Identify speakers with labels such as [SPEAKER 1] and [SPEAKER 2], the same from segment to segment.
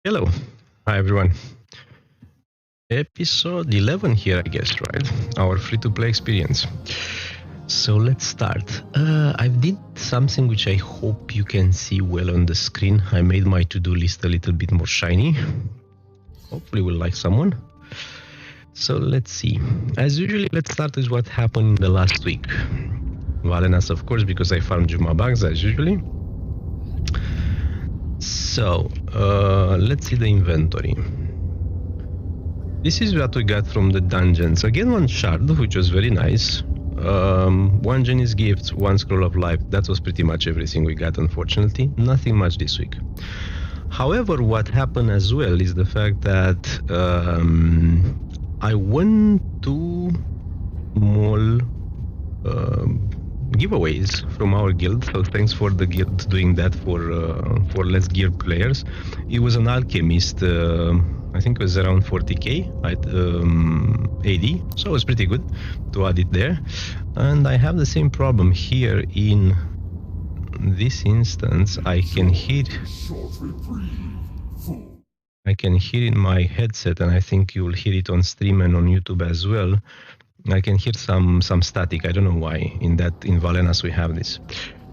[SPEAKER 1] Hello. Hi, everyone. Episode 11 here, I guess, right? Our free-to-play experience. So let's start. I did something which I hope you can see well on the screen. I made my to-do list a little bit more shiny. Hopefully we'll like someone. So let's see. As usually, let's start with what happened in the last week. Valenas, of course, because I farmed Juma bugs as usually. So, let's see the inventory. This is what we got from the dungeons. Again, one shard, which was very nice. One genius gift, one scroll of life. That was pretty much everything we got, unfortunately. Nothing much this week. However, what happened as well is the fact that I won 2 small giveaways from our guild, so thanks for the guild doing that for less geared players. It was an alchemist, I think it was around 40k at AD, so it was pretty good to add it there. And I have the same problem here in this instance. I can hear in my headset, and I think you will hear it on stream and on YouTube as well. I can hear some static. I don't know why. In Valenas we have this.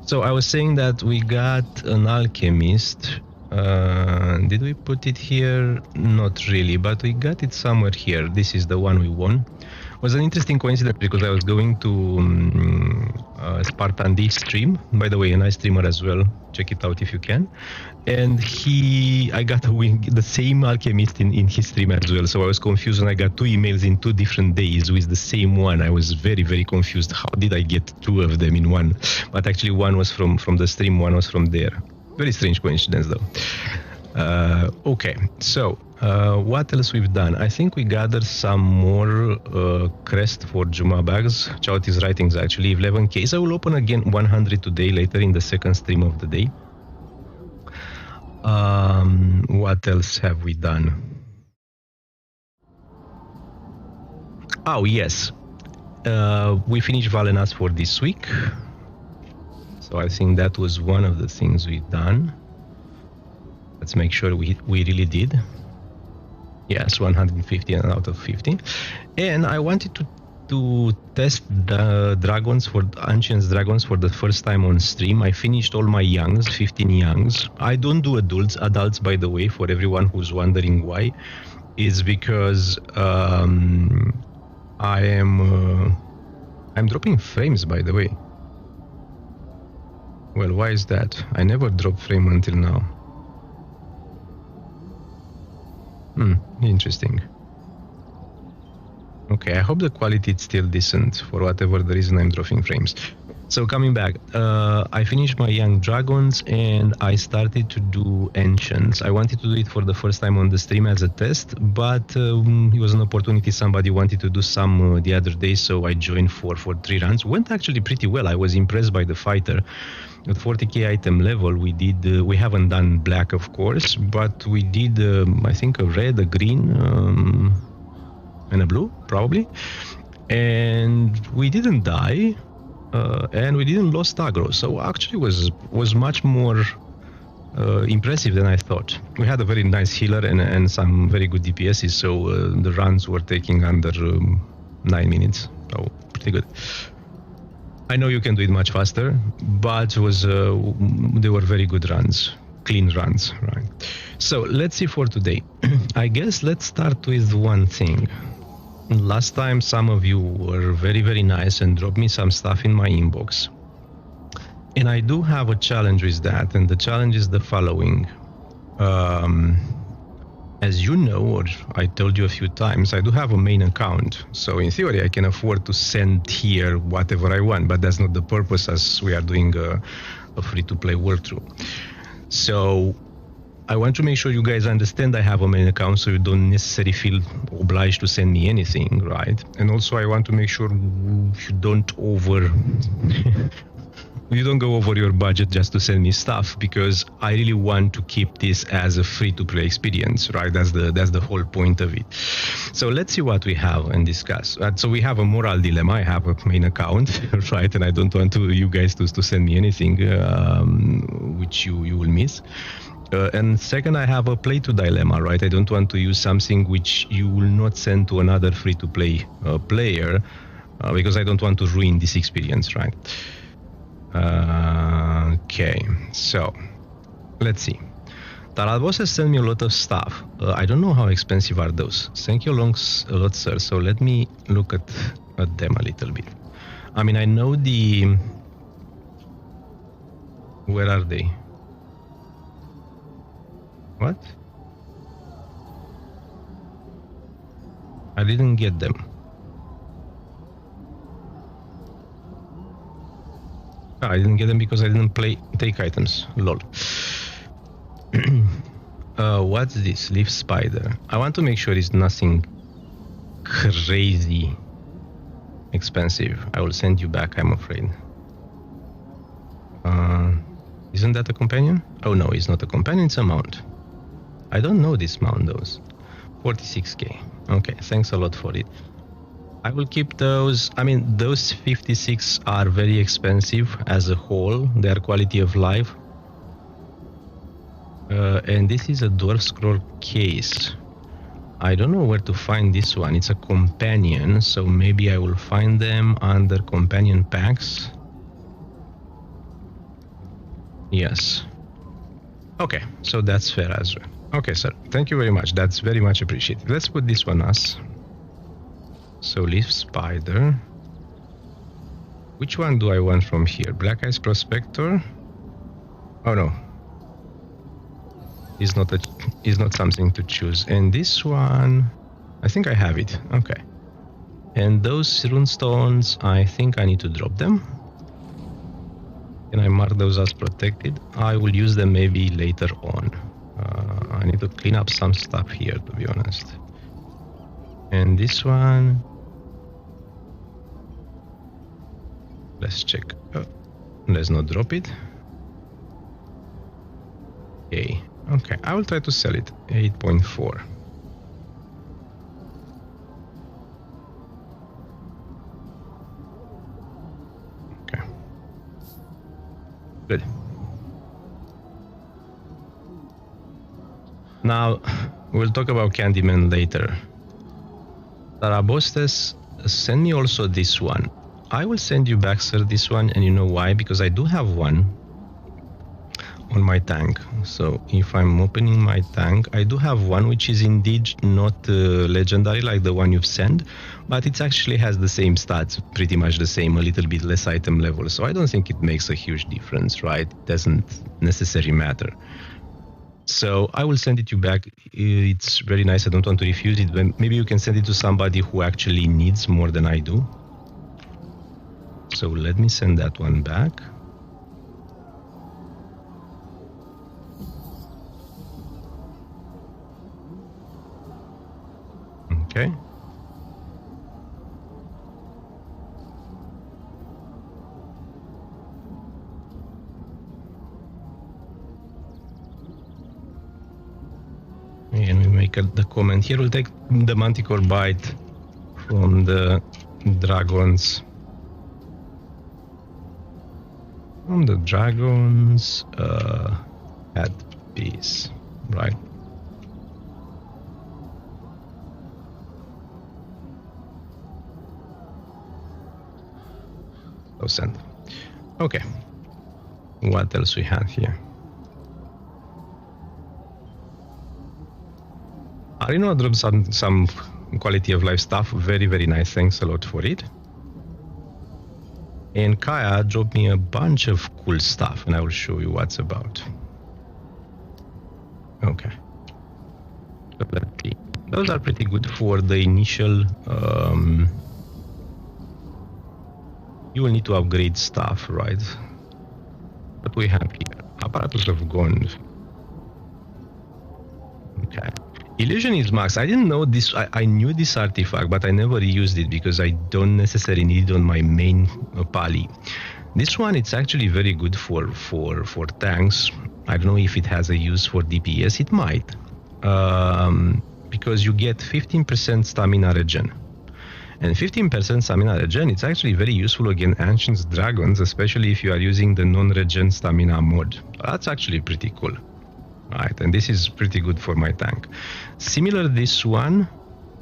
[SPEAKER 1] So I was saying that we got an alchemist. Did we put it here? Not really, but we got it somewhere here. This is the one we won. It was an interesting coincidence because I was going to Spartan D stream. By the way, a nice streamer as well. Check it out if you can. And I got the same alchemist in his stream as well. So I was confused, and I got 2 emails in 2 different days with the same one. I was very, very confused. How did I get 2 of them in one? But actually one was from the stream, one was from there. Very strange coincidence though. Okay, so what else we've done? I think we gathered some more crest for Juma bags. Chauty's writings actually 11k. So I will open again 100 today, later in the second stream of the day. What else have we done? Oh yes, we finished Valenas for this week. So I think that was one of the things we've done. Let's make sure we really did. Yes, 150 out of 50. And I wanted to test the dragons ancient dragons for the first time on stream. I finished all my youngs, 15 youngs. I don't do adults, by the way, for everyone who's wondering why. Is because I'm dropping frames, by the way. Well, why is that? I never dropped frame until now. Interesting. Okay, I hope the quality is still decent for whatever the reason I'm dropping frames. So coming back, I finished my young dragons and I started to do ancients. I wanted to do it for the first time on the stream as a test, but it was an opportunity. Somebody wanted to do some the other day, so I joined for 3 runs. Went actually pretty well. I was impressed by the fighter. At 40k item level, we haven't done black, of course, but we did, I think, a red, a green, and a blue, probably. And we didn't die, and we didn't lose aggro. So actually was much more impressive than I thought. We had a very nice healer and some very good DPSs, so the runs were taking under 9 minutes. So pretty good. I know you can do it much faster, but they were very good runs, clean runs, right? So let's see for today. I guess let's start with one thing. Last time some of you were very, very nice and dropped me some stuff in my inbox. And I do have a challenge with that, and the challenge is the following. As you know, or I told you a few times, I do have a main account. So in theory, I can afford to send here whatever I want, but that's not the purpose, as we are doing a free-to-play walkthrough. So I want to make sure you guys understand I have a main account, so you don't necessarily feel obliged to send me anything, right? And also I want to make sure you don't you don't go over your budget just to send me stuff, because I really want to keep this as a free-to-play experience, right? That's the whole point of it. So let's see what we have and discuss. So we have a moral dilemma. I have a main account, right? And I don't want you guys to send me anything which you will miss. And second, I have a play to dilemma, right? I don't want to use something which you will not send to another free-to-play player because I don't want to ruin this experience, right? Okay, so let's see. Taral bosses send me a lot of stuff. I don't know how expensive are those. Thank you a lot, sir. So let me look at them a little bit. I mean, I know the... Where are they? What? I didn't get them. I didn't get them because I didn't take items. Lol. What's this? Leaf spider. I want to make sure it's nothing crazy expensive. I will send you back, I'm afraid. Isn't that a companion? Oh no, it's not a companion, it's a mount. I don't know this mount though. 46k. Okay, thanks a lot for it. I will keep those. I mean, those 56 are very expensive as a whole. Their quality of life. And this is a dwarf scroll case. I don't know where to find this one. It's a companion, so maybe I will find them under companion packs. Yes. Okay, so that's fair as well. Okay, sir. Thank you very much. That's very much appreciated. Let's put this one as. So leaf spider. Which one do I want from here? Black Eyes Prospector? Oh no. It's not something to choose. And this one, I think I have it. Okay. And those runestones, I think I need to drop them. Can I mark those as protected? I will use them maybe later on. I need to clean up some stuff here, to be honest. And this one, let's check. Let's not drop it. Okay. Okay, I will try to sell it. 8.4. Okay. Good. Now, we'll talk about Candyman later. Tarabostes, send me also this one. I will send you back, sir, this one, and you know why? Because I do have one on my tank. So if I'm opening my tank, I do have one which is indeed not legendary like the one you've sent, but it actually has the same stats, pretty much the same, a little bit less item level. So I don't think it makes a huge difference, right? It doesn't necessarily matter. So I will send it you back. It's very nice. I don't want to refuse it, but maybe you can send it to somebody who actually needs more than I do. So let me send that one back. Okay. And we make the comment here. We'll take the manticore bite from the dragons. From the dragons head piece, right? So send. Okay. What else we have here? Arino dropped some quality of life stuff. Very, very nice. Thanks a lot for it. And Kaya dropped me a bunch of cool stuff, and I will show you what's about. Okay. So let's see. Those are pretty good for the initial. You will need to upgrade stuff, right? What we have here? Apparatus of Gond. Okay. Illusion is max. I didn't know this. I knew this artifact, but I never used it because I don't necessarily need it on my main pally. This one, it's actually very good for tanks. I don't know if it has a use for DPS. It might, because you get 15% stamina regen. And 15% stamina regen, it's actually very useful against ancient dragons, especially if you are using the non-regen stamina mod. That's actually pretty cool. Right, and this is pretty good for my tank. Similar this one,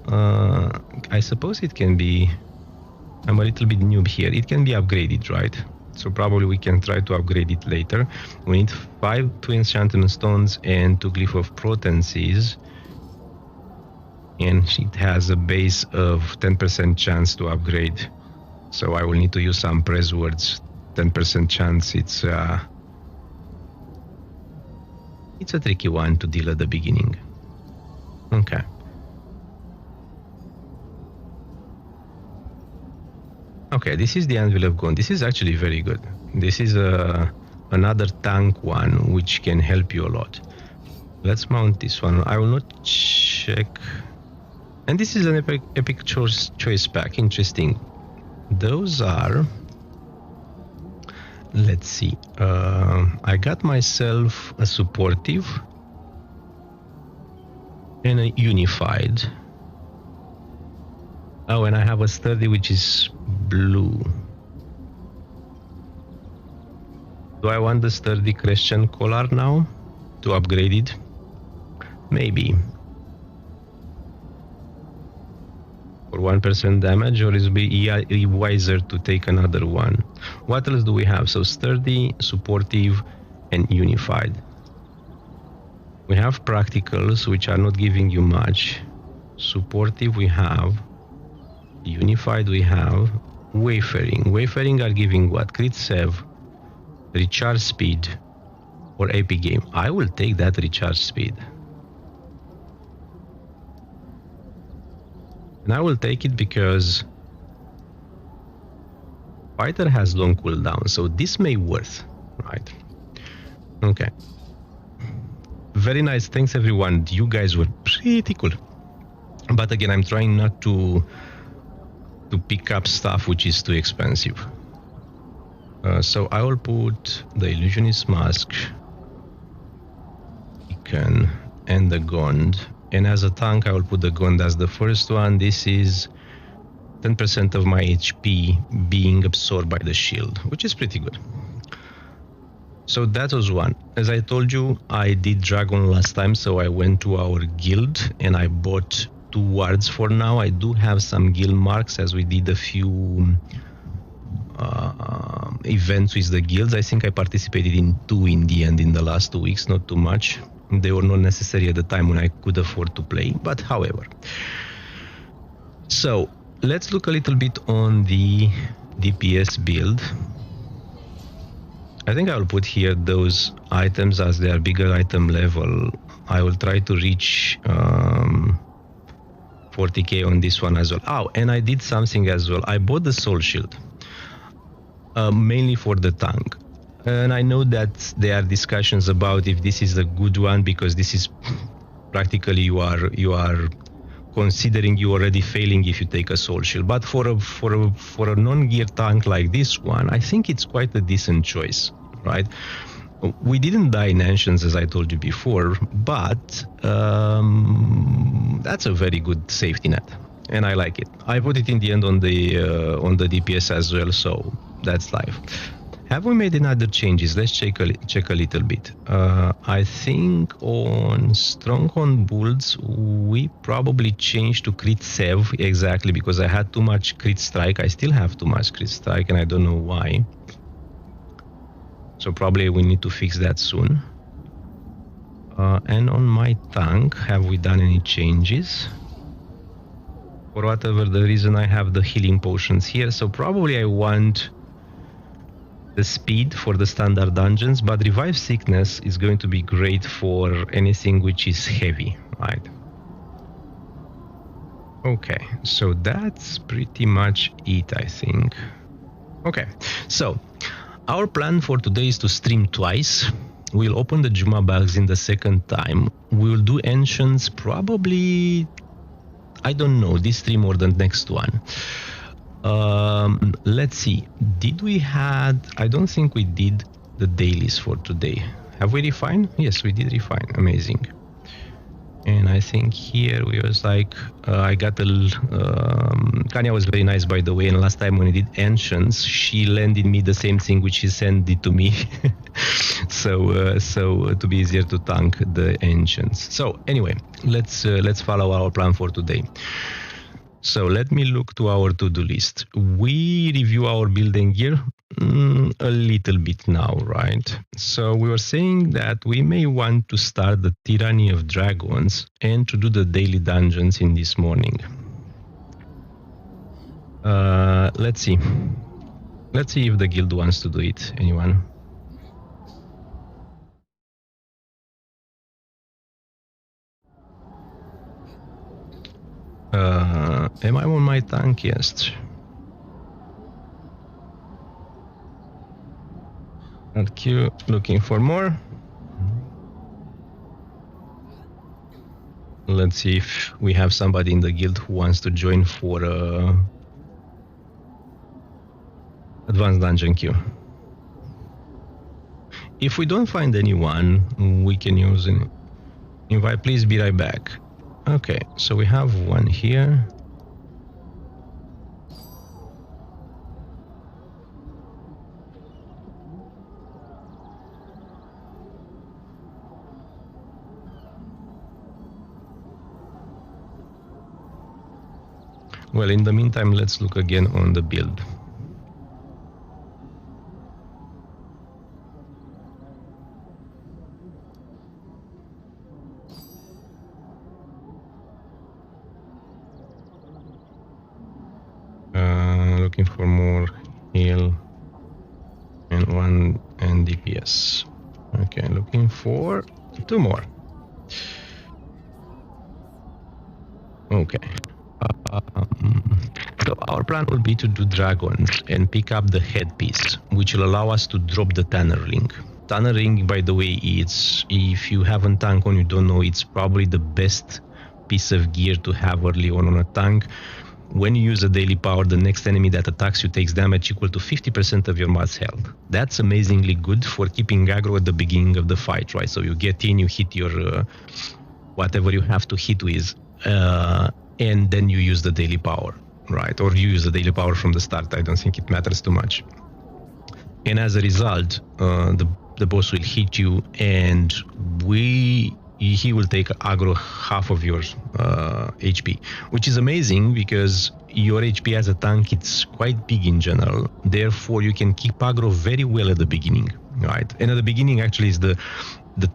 [SPEAKER 1] I suppose it can be, I'm a little bit noob here, it can be upgraded, right? So probably we can try to upgrade it later. We need 5 2 enchantment stones and 2 glyph of potencies. And it has a base of 10% chance to upgrade. So I will need to use some press words. 10% chance, it's a tricky one to deal at the beginning. Okay. Okay, this is the Anvil of Gone. This is actually very good. This is another tank one which can help you a lot. Let's mount this one. I will not check. And this is an epic choice pack. Interesting. Those are... Let's see. I got myself a supportive and a unified. Oh, and I have a sturdy which is blue. Do I want the sturdy Christian collar now to upgrade it? Maybe. For 1% damage, or is it be wiser to take another one? What else do we have? So sturdy, supportive, and unified. We have practicals, which are not giving you much. Supportive we have. Unified we have. Wayfaring. Wayfaring are giving what? Crit save, recharge speed, or AP game. I will take that recharge speed. And I will take it because fighter has long cooldown, so this may worth, right? Okay. Very nice. Thanks everyone. You guys were pretty cool. But again, I'm trying not to pick up stuff which is too expensive. So I will put the illusionist mask, beacon, and the Gond. And as a tank, I will put the Gond as the first one. This is 10% of my HP being absorbed by the shield, which is pretty good. So that was one. As I told you, I did Dragon last time, so I went to our guild and I bought 2 wards for now. I do have some guild marks as we did a few events with the guilds. I think I participated in 2 in the end in the last 2 weeks, not too much. They were not necessary at the time when I could afford to play, but however. So let's look a little bit on the DPS build. I think I will put here those items as they are bigger item level. I will try to reach 40k on this one as well. Oh, and I did something as well. I bought the soul shield, mainly for the tank. And I know that there are discussions about if this is a good one, because this is practically you are considering you already failing if you take a soul shield. But for a non-gear tank like this one, I think it's quite a decent choice, right? We didn't die in Ancients, as I told you before, but that's a very good safety net, and I like it. I put it in the end on the DPS as well, so that's life. Have we made any other changes? Let's check a little bit. I think on Stronghold builds we probably changed to crit save, exactly, because I had too much crit strike. I still have too much crit strike and I don't know why. So probably we need to fix that soon. And on my tank, have we done any changes? For whatever the reason, I have the healing potions here, so probably I want the speed for the standard dungeons, but revive sickness is going to be great for anything which is heavy, right? Okay, so that's pretty much it, I think. Okay, so our plan for today is to stream twice. We'll open the Juma bags in the second time. We'll do Ancients probably, I don't know, this stream or the next one. Let's see. Did we had? I don't think we did the dailies for today. Have we refined? Yes, we did refine. Amazing. And I think here we was like, I got a, Kanya was very nice, by the way, and last time when we did Ancients, she landed me the same thing which she sent it to me. So to be easier to tank the Ancients. So anyway, let's follow our plan for today. So let me look to our to-do list. We review our building gear a little bit now, right? So we were saying that we may want to start the Tyranny of Dragons and to do the daily dungeons in this morning. Let's see. Let's see if the guild wants to do it. Anyone? Am I on my tank? Yes. RQ, looking for more. Let's see if we have somebody in the guild who wants to join for advanced dungeon queue. If we don't find anyone, we can use an invite. Please be right back. Okay, so we have one here. Well, in the meantime, let's look again on the build. Looking for more heal and one and DPS. Okay, looking for 2 more. Okay. So our plan will be to do dragons and pick up the headpiece, which will allow us to drop the Tanner ring. Tanner ring, by the way, it's, if you haven't tank on, you don't know, it's probably the best piece of gear to have early on a tank. When you use a daily power, the next enemy that attacks you takes damage equal to 50% of your mass health. That's amazingly good for keeping aggro at the beginning of the fight, right? So you get in, you hit your whatever you have to hit with, and then you use the daily power, right? Or you use the daily power from the start. I don't think it matters too much. And as a result, the boss will hit you, and he will take aggro half of your HP, which is amazing because your HP as a tank, it's quite big in general. Therefore, you can keep aggro very well at the beginning, right? And at the beginning actually is the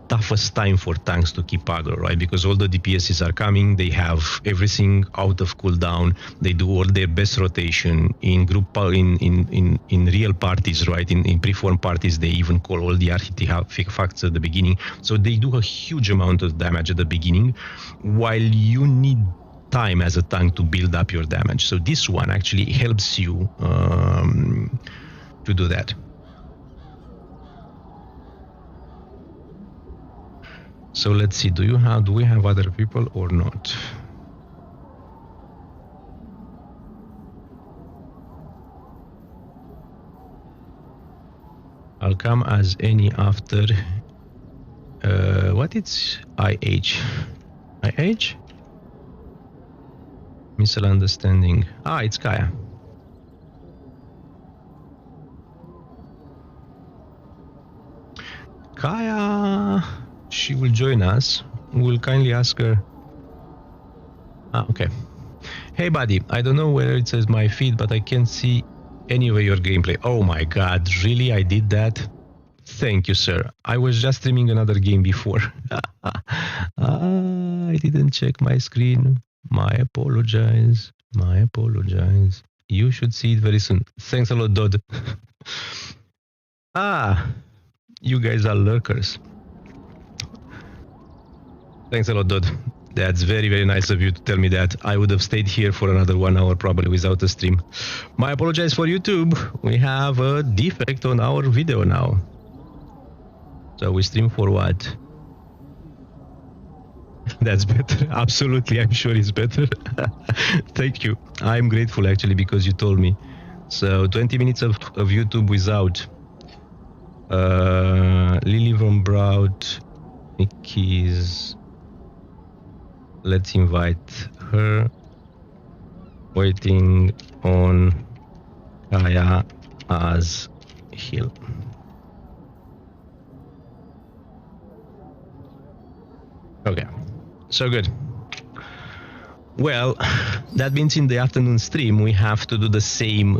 [SPEAKER 1] toughest time for tanks to keep aggro, right? Because all the DPSs are coming, they have everything out of cooldown, they do all their best rotation in group, in real parties, right? In preform parties, they even call all the artifacts at the beginning. So they do a huge amount of damage at the beginning, while you need time as a tank to build up your damage. So this one actually helps you to do that. So let's see, do we have other people or not? I'll come as any after, what it's IH? IH? Misunderstanding. Ah, it's Kaya. Kaya, she will join us. We'll kindly ask her. Ah, okay. Hey, buddy, I don't know where it says my feed, but I can't see anywhere your gameplay. Oh my god, really? I did that? Thank you, sir. I was just streaming another game before. I didn't check my screen. My apologize. My apologize. You should see it very soon. Thanks a lot, Dodd. You guys are lurkers. Thanks a lot, Dodd. That's very, very nice of you to tell me that. I would have stayed here for another 1 hour probably without a stream. My apologies for YouTube. We have a defect on our video now. So we stream for what? That's better. Absolutely, I'm sure it's better. Thank you. I'm grateful actually because you told me. So 20 minutes of YouTube without. Lily von Braut, Mickey's. Let's invite her. Waiting on Kaya as heal. Okay, so good. Well, that means in the afternoon stream we have to do the same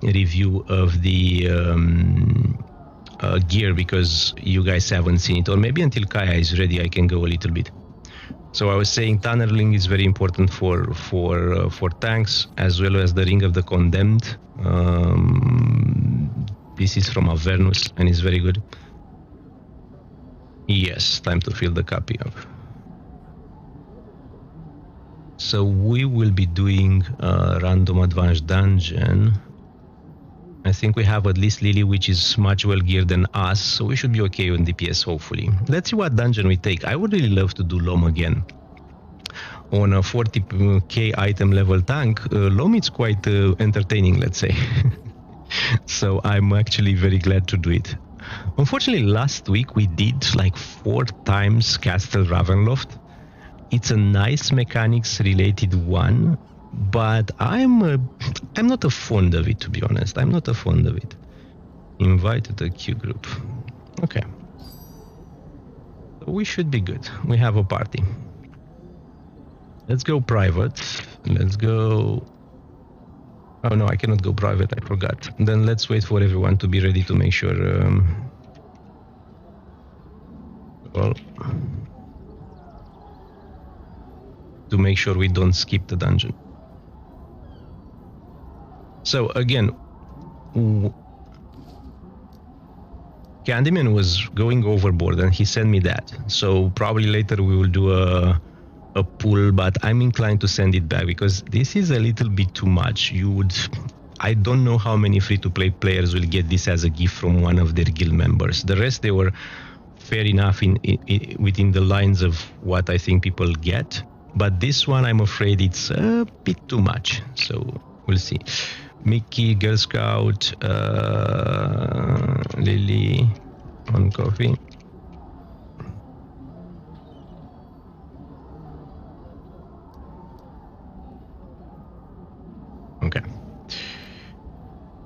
[SPEAKER 1] review of the gear because you guys haven't seen it, or maybe until Kaya is ready I can go a little bit. So I was saying tunneling is very important for tanks as well as the Ring of the Condemned. This is from Avernus and is very good. Yes, time to fill the copy up. So we will be doing a random advanced dungeon. I think we have at least Lily, which is much well geared than us, so we should be okay on DPS hopefully. Let's see what dungeon we take. I would really love to do LOMM again. On a 40k item level tank, LOMM is quite entertaining, let's say. So I'm actually very glad to do it. Unfortunately, last week we did like 4 times Castle Ravenloft. It's a nice mechanics related one, but I'm not a fond of it, to be honest. I'm not a fond of it. Invite to the queue group. Okay. We should be good. We have a party. Let's go private. Let's go... Oh no, I cannot go private, I forgot. Then let's wait for everyone to be ready to make sure... Well... to make sure we don't skip the dungeon. So again, Candyman was going overboard and he sent me that. So probably later we will do a pull, but I'm inclined to send it back because this is a little bit too much. I don't know how many free-to-play players will get this as a gift from one of their guild members. The rest, they were fair enough within the lines of what I think people get. But this one, I'm afraid it's a bit too much. So we'll see. Mickey, Girl Scout, Lily, on coffee. Okay.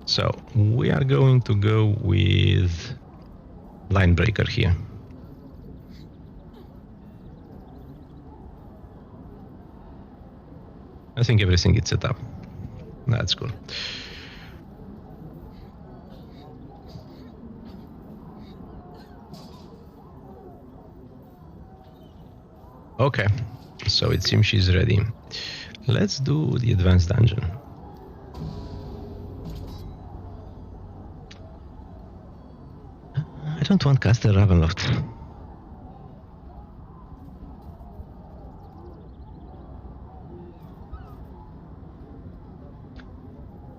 [SPEAKER 1] So we are going to go with Linebreaker here. I think everything is set up. That's cool. Okay, so it seems she's ready. Let's do the advanced dungeon. I don't want Castle Ravenloft.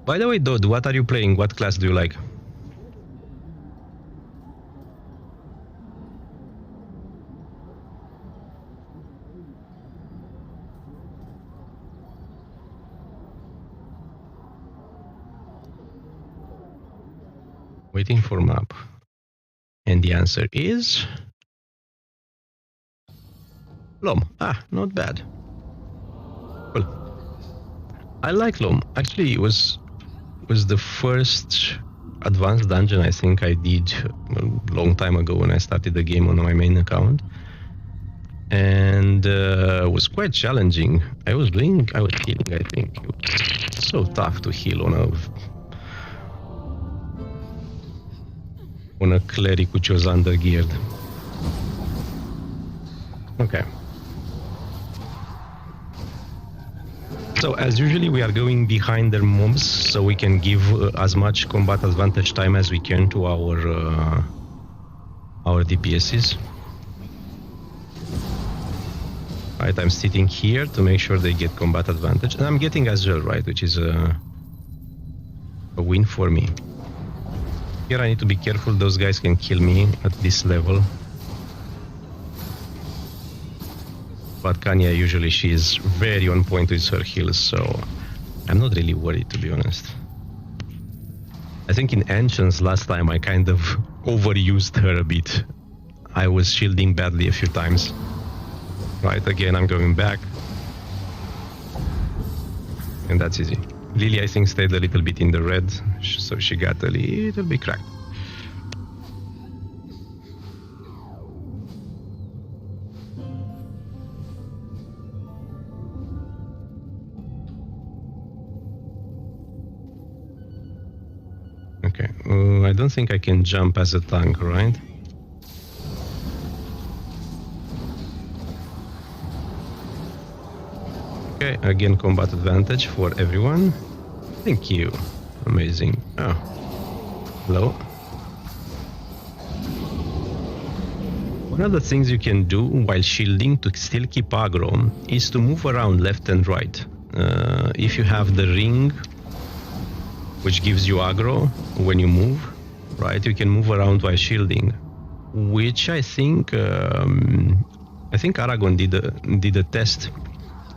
[SPEAKER 1] By the way, Dodd, what are you playing? What class do you like? Waiting for map. And the answer is... LOMM. Ah, not bad. Well, I like LOMM. Actually, it was the first advanced dungeon I think I did a long time ago when I started the game on my main account, and it was quite challenging. I was healing, I think. It was so tough to heal on a cleric which was under-geared. Okay. So as usually we are going behind their mobs so we can give as much combat advantage time as we can to our DPSs. Right, I'm sitting here to make sure they get combat advantage, and I'm getting as well, right, which is a win for me. Here I need to be careful, those guys can kill me at this level. But Kanya, usually she is very on point with her heals, so I'm not really worried, to be honest. I think in Ancients last time I kind of overused her a bit. I was shielding badly a few times. Right, again, I'm going back. And that's easy. Lily, I think, stayed a little bit in the red, so she got a little bit cracked. Okay, I don't think I can jump as a tank, right? Okay, again, combat advantage for everyone. Thank you. Amazing. Oh. Hello. One of the things you can do while shielding to still keep aggro is to move around left and right. If you have the ring, which gives you aggro when you move, right, you can move around while shielding, which I think Aragon did a test.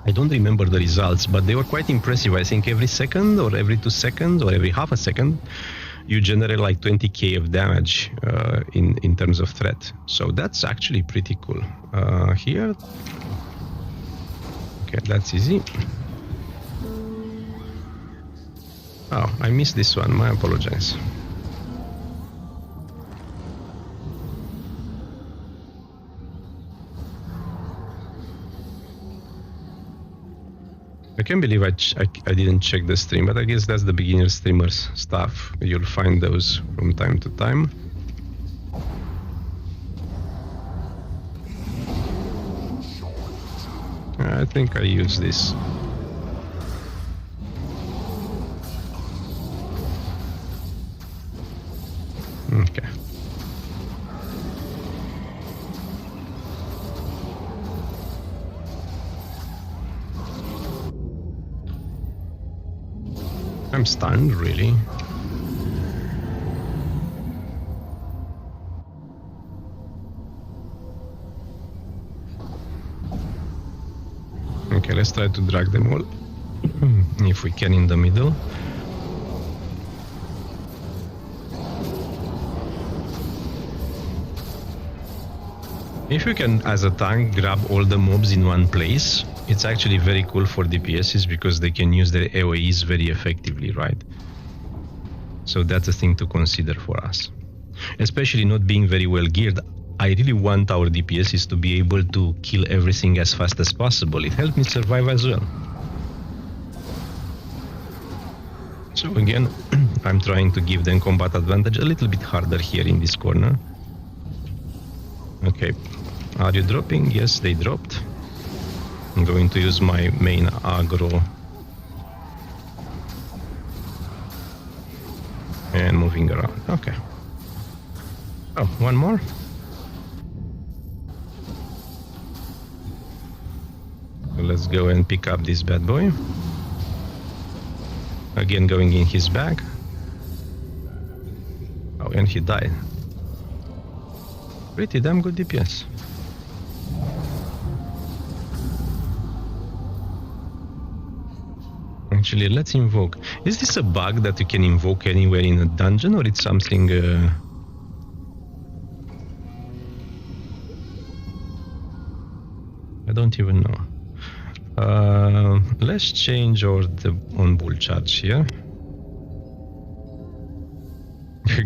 [SPEAKER 1] I don't remember the results, but they were quite impressive. I think every second or every 2 seconds or every half a second, you generate like 20k of damage in terms of threat. So that's actually pretty cool. Here, okay, that's easy. Oh, I missed this one. My apologies. I can't believe I didn't check the stream, but I guess that's the beginner streamers stuff. You'll find those from time to time. I think I use this. Okay. I'm stunned, really. Okay, let's try to drag them all, if we can, in the middle. If you can, as a tank, grab all the mobs in one place, it's actually very cool for DPSs because they can use their AoEs very effectively, right? So that's a thing to consider for us. Especially not being very well geared, I really want our DPSs to be able to kill everything as fast as possible. It helped me survive as well. So again, I'm trying to give them combat advantage a little bit harder here in this corner. Okay, are you dropping? Yes, they dropped. I'm going to use my main aggro and moving around. Okay. Oh, one more. So let's go and pick up this bad boy. Again, going in his back. Oh, and he died. Pretty damn good DPS. Actually, let's invoke. Is this a bug that you can invoke anywhere in a dungeon, or it's something... I don't even know. Let's change on bull charge here.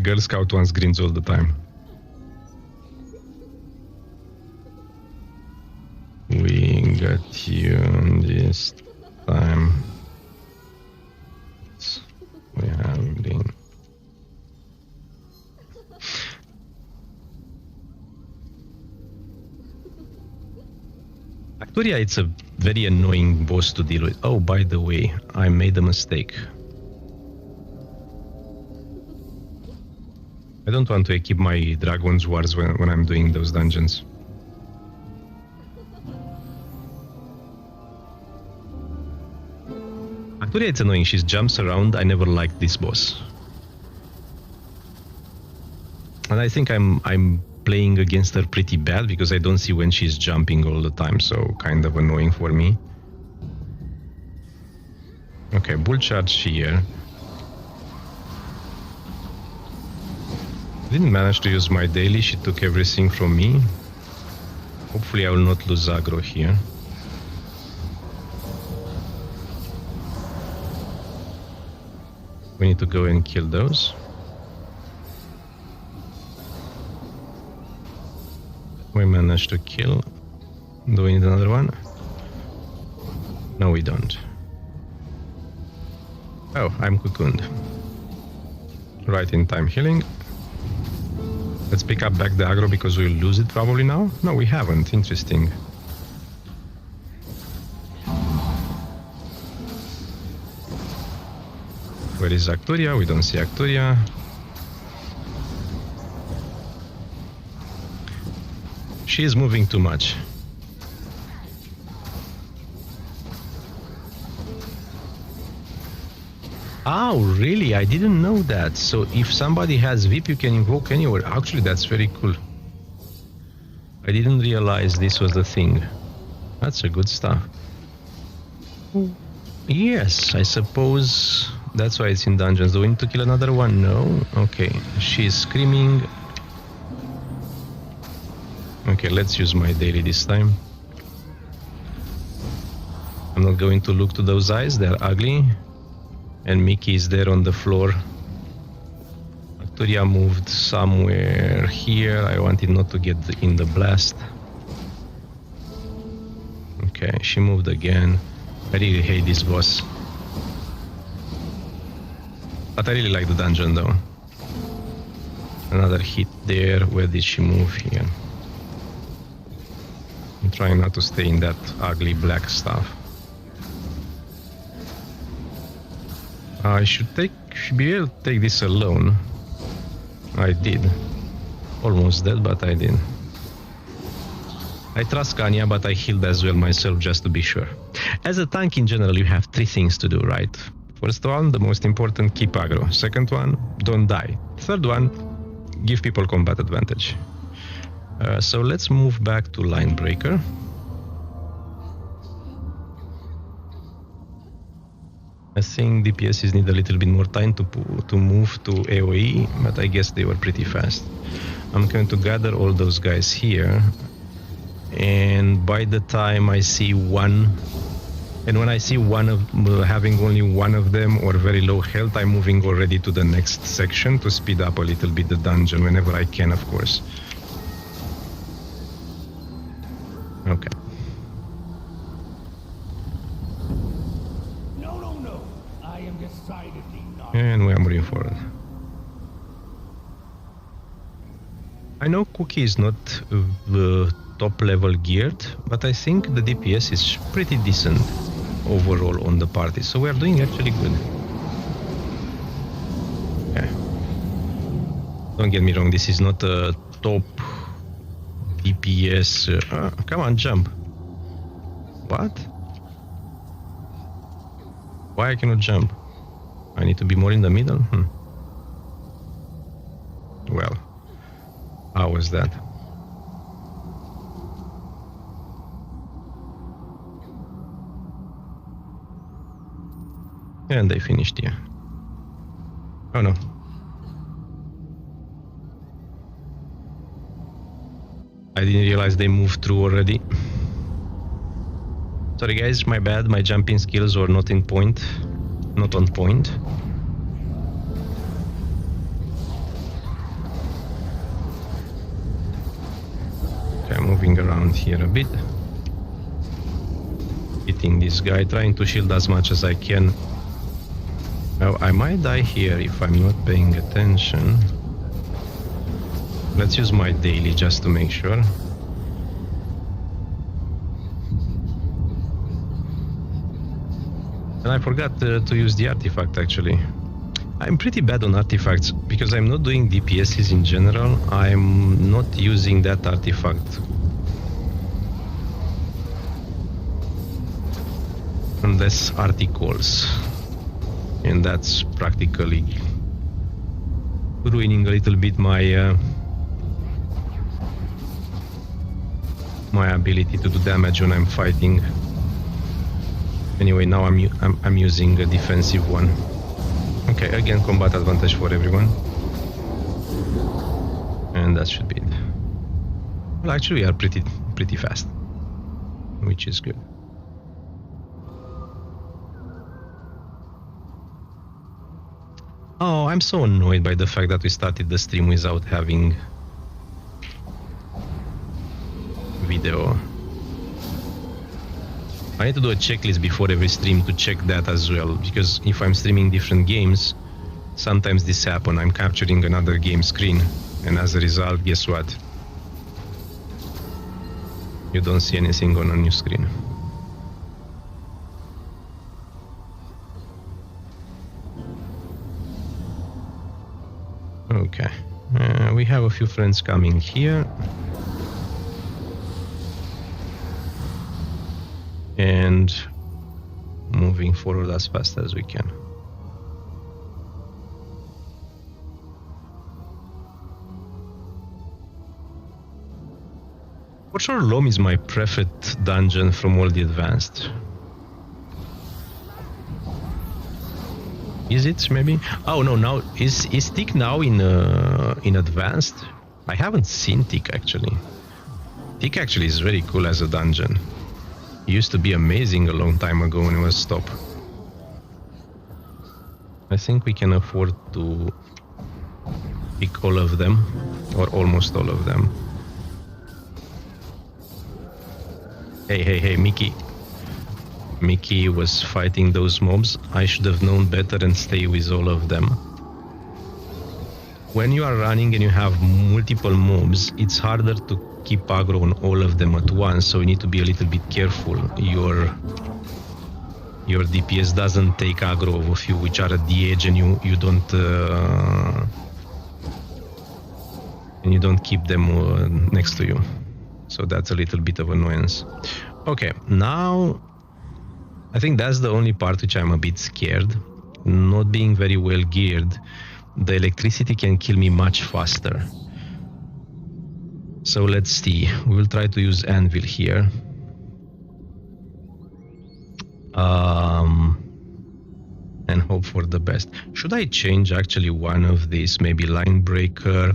[SPEAKER 1] Girl Scout wants greens all the time. We got you this time. We have been. Actually, it's a very annoying boss to deal with. Oh, by the way, I made a mistake. I don't want to equip my Dragon's Wars when I'm doing those dungeons. Actually, it's annoying. She jumps around. I never liked this boss. And I think I'm playing against her pretty bad because I don't see when she's jumping all the time, so kind of annoying for me. Okay, bull charge here. Didn't manage to use my daily. She took everything from me. Hopefully I will not lose aggro here. We need to go and kill those. We managed to kill. Do we need another one? No, we don't. Oh, I'm cocooned. Right in time healing. Let's pick up back the aggro because we'll lose it probably now. No, we haven't. Interesting. Where is Acturia? We don't see Acturia. She is moving too much. Oh, really? I didn't know that. So if somebody has VIP, you can invoke anywhere. Actually, that's very cool. I didn't realize this was the thing. That's a good stuff. Yes, I suppose that's why it's in dungeons. Do we need to kill another one? No? Okay. She's screaming. Okay, let's use my daily this time. I'm not going to look to those eyes. They're ugly. And Mickey is there on the floor. Acturia moved somewhere here. I wanted not to get in the blast. Okay, she moved again. I really hate this boss. But I really like the dungeon though. Another hit there. Where did she move? Here. I'm trying not to stay in that ugly black stuff. I should be able to take this alone. I did. Almost dead, but I did. I trust Kanya, but I healed as well myself just to be sure. As a tank in general, you have three things to do, right? First one, the most important, keep aggro. Second one, don't die. Third one, give people combat advantage. So let's move back to line breaker. I think DPSs need a little bit more time to move to AoE, but I guess they were pretty fast. I'm going to gather all those guys here, and by the time I see one, and when I see one of having only one of them or very low health, I'm moving already to the next section to speed up a little bit the dungeon whenever I can, of course. Okay.
[SPEAKER 2] No. I am decidedly not.
[SPEAKER 1] And we are moving forward. I know Cookie is not top level geared, but I think the DPS is pretty decent overall on the party, so we are doing actually good. Okay. Don't get me wrong, this is not a top DPS. Come on, jump. What? Why I cannot jump? I need to be more in the middle? Well, how was that? And they finished here. Oh no. I didn't realize they moved through already. Sorry guys, my bad. My jumping skills were not on point. Okay, I'm moving around here a bit. Hitting this guy, trying to shield as much as I can. Now, I might die here if I'm not paying attention. Let's use my daily just to make sure. And I forgot to use the artifact actually. I'm pretty bad on artifacts because I'm not doing DPSs in general. I'm not using that artifact. Unless articles. And that's practically ruining a little bit my my ability to do damage when I'm fighting. Anyway, now I'm using a defensive one. Okay, again, combat advantage for everyone. And that should be it. Well, actually, we are pretty pretty fast, which is good. Oh, I'm so annoyed by the fact that we started the stream without having video. I need to do a checklist before every stream to check that as well, because if I'm streaming different games, sometimes this happens. I'm capturing another game screen, and as a result, guess what? You don't see anything on a new screen. Okay, we have a few friends coming here. And moving forward as fast as we can. For sure, LOMM is my preferred dungeon from all the advanced. Is it maybe? Oh no, now is Tick now in advanced? I haven't seen Tick actually. Tick actually is very cool as a dungeon. It used to be amazing a long time ago when it was stopped. I think we can afford to pick all of them, or almost all of them. Hey, Mickey. Mickey was fighting those mobs. I should have known better and stay with all of them. When you are running and you have multiple mobs, it's harder to keep aggro on all of them at once, so you need to be a little bit careful. Your DPS doesn't take aggro of a few which are at the edge, and you don't keep them next to you. So that's a little bit of annoyance. Okay, now I think that's the only part which I'm a bit scared. Not being very well geared, the electricity can kill me much faster. So let's see. We will try to use Anvil here. And hope for the best. Should I change actually one of these? Maybe Line Breaker.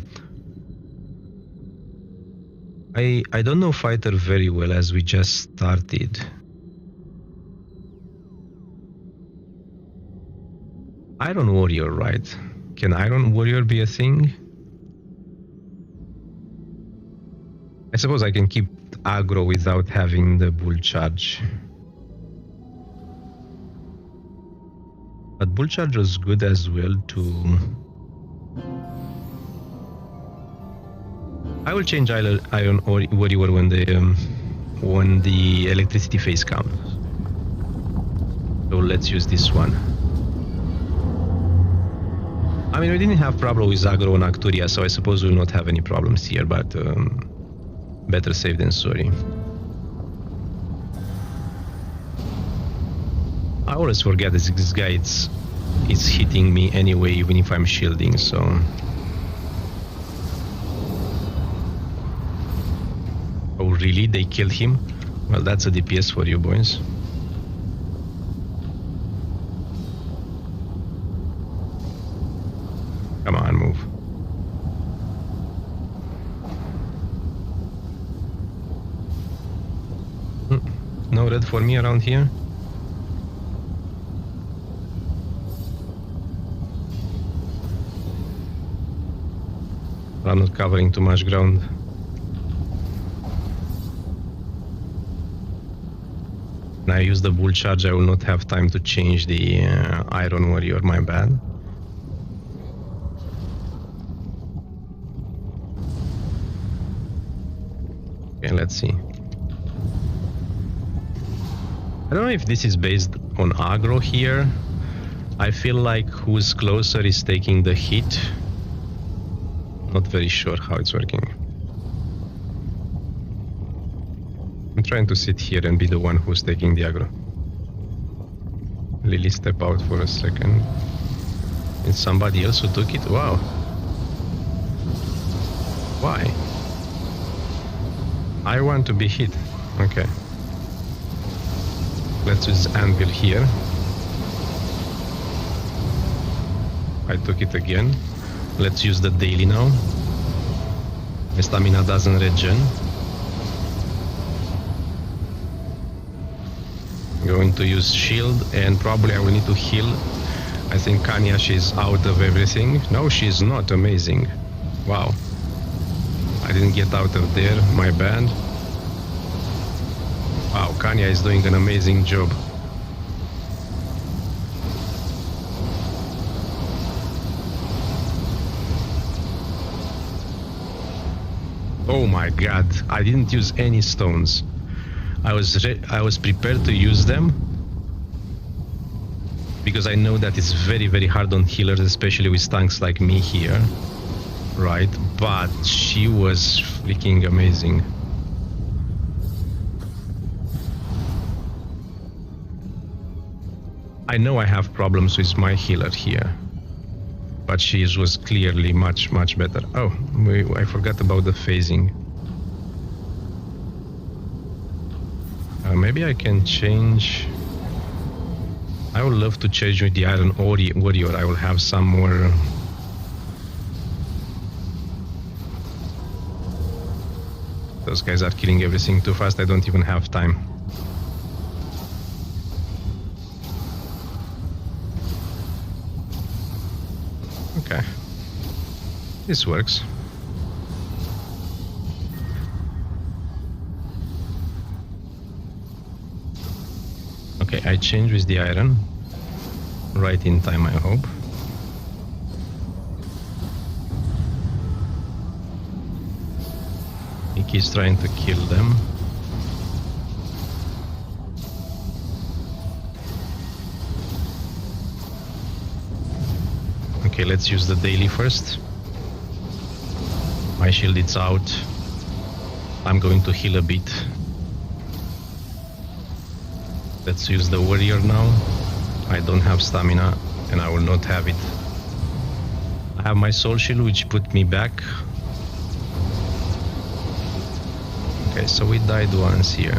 [SPEAKER 1] I don't know Fighter very well as we just started. Iron Warrior, right? Can Iron Warrior be a thing? I suppose I can keep aggro without having the bull charge. But bull charge was good as well to... I will change Iron Warrior when the electricity phase comes. So let's use this one. I mean, we didn't have problem with aggro on Acturia, so I suppose we'll not have any problems here, but better safe than sorry. I always forget that this guy it's hitting me anyway, even if I'm shielding, so... Oh really? They killed him? Well, that's a DPS for you boys. Come on, move. No red for me around here. I'm not covering too much ground. When I use the bull charge, I will not have time to change the Iron Warrior, my bad. Okay, let's see. I don't know if this is based on aggro here. I feel like who's closer is taking the hit. Not very sure how it's working. I'm trying to sit here and be the one who's taking the aggro. Lily, step out for a second. It's somebody else who took it? Wow. Why? I want to be hit. Okay. Let's use Anvil here. I took it again. Let's use the daily now. My stamina doesn't regen. Going to use shield, and probably I will need to heal. I think Kanya, she's out of everything. No, she's not. Amazing. Wow. I didn't get out of there. My bad. Wow, Kanya is doing an amazing job. Oh my god, I didn't use any stones. I was prepared to use them because I know that it's very, very hard on healers, especially with tanks like me here, right? But she was freaking amazing. I know I have problems with my healer here, but she was clearly much, much better. Oh, I forgot about the phasing. Maybe I can change. I would love to change with the Iron Warrior. I will have some more. Those guys are killing everything too fast. I don't even have time. Okay. This works. Okay, I changed with the iron. Right in time, I hope. He keeps trying to kill them. Okay, let's use the daily first. My shield is out. I'm going to heal a bit. Let's use the warrior now. I don't have stamina and I will not have it. I have my soul shield which put me back. Okay, so we died once here.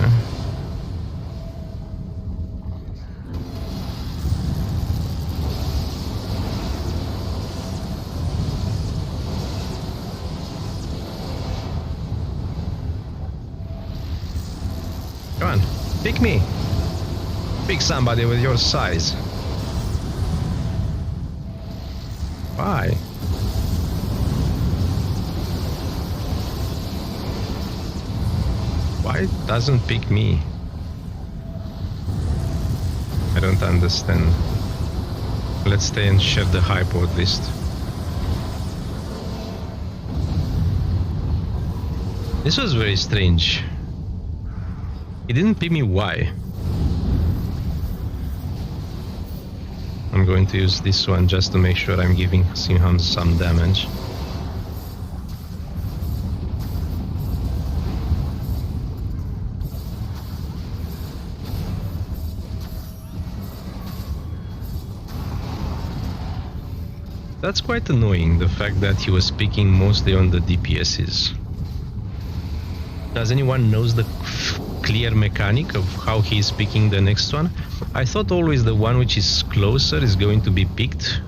[SPEAKER 1] Come on, pick me. Pick somebody with your size. Why? Why it doesn't pick me? I don't understand. Let's stay and share the hypo at least. This was very strange. He didn't pick me. Why? I'm going to use this one just to make sure I'm giving him some damage. That's quite annoying, the fact that he was picking mostly on the DPSs. Does anyone knows the clear mechanic of how he is picking the next one? I thought always the one which is closer is going to be picked,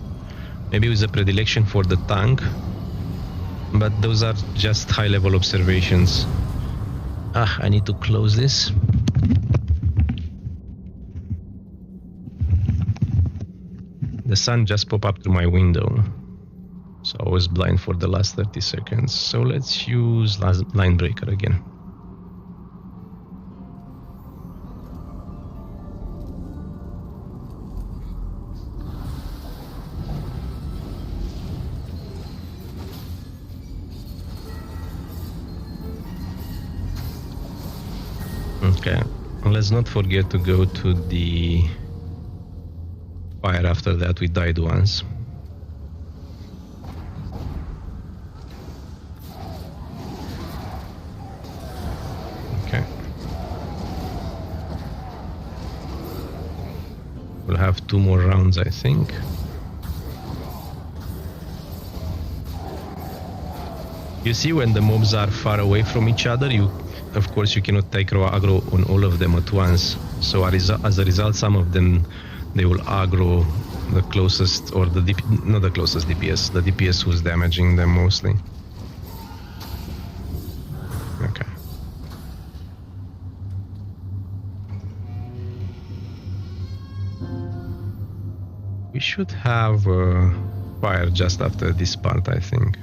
[SPEAKER 1] maybe with a predilection for the tank, but those are just high-level observations. I need to close this. The sun just popped up through my window, so I was blind for the last 30 seconds. So let's use line breaker again. Okay, let's not forget to go to the fire. After that we died once. Okay. We'll have 2 more rounds, I think. You see, when the mobs are far away from each other, of course you cannot take raw aggro on all of them at once. So as a result, some of them, they will aggro the closest, or not the closest DPS, the DPS who's damaging them mostly. Okay. We should have fire just after this part, I think.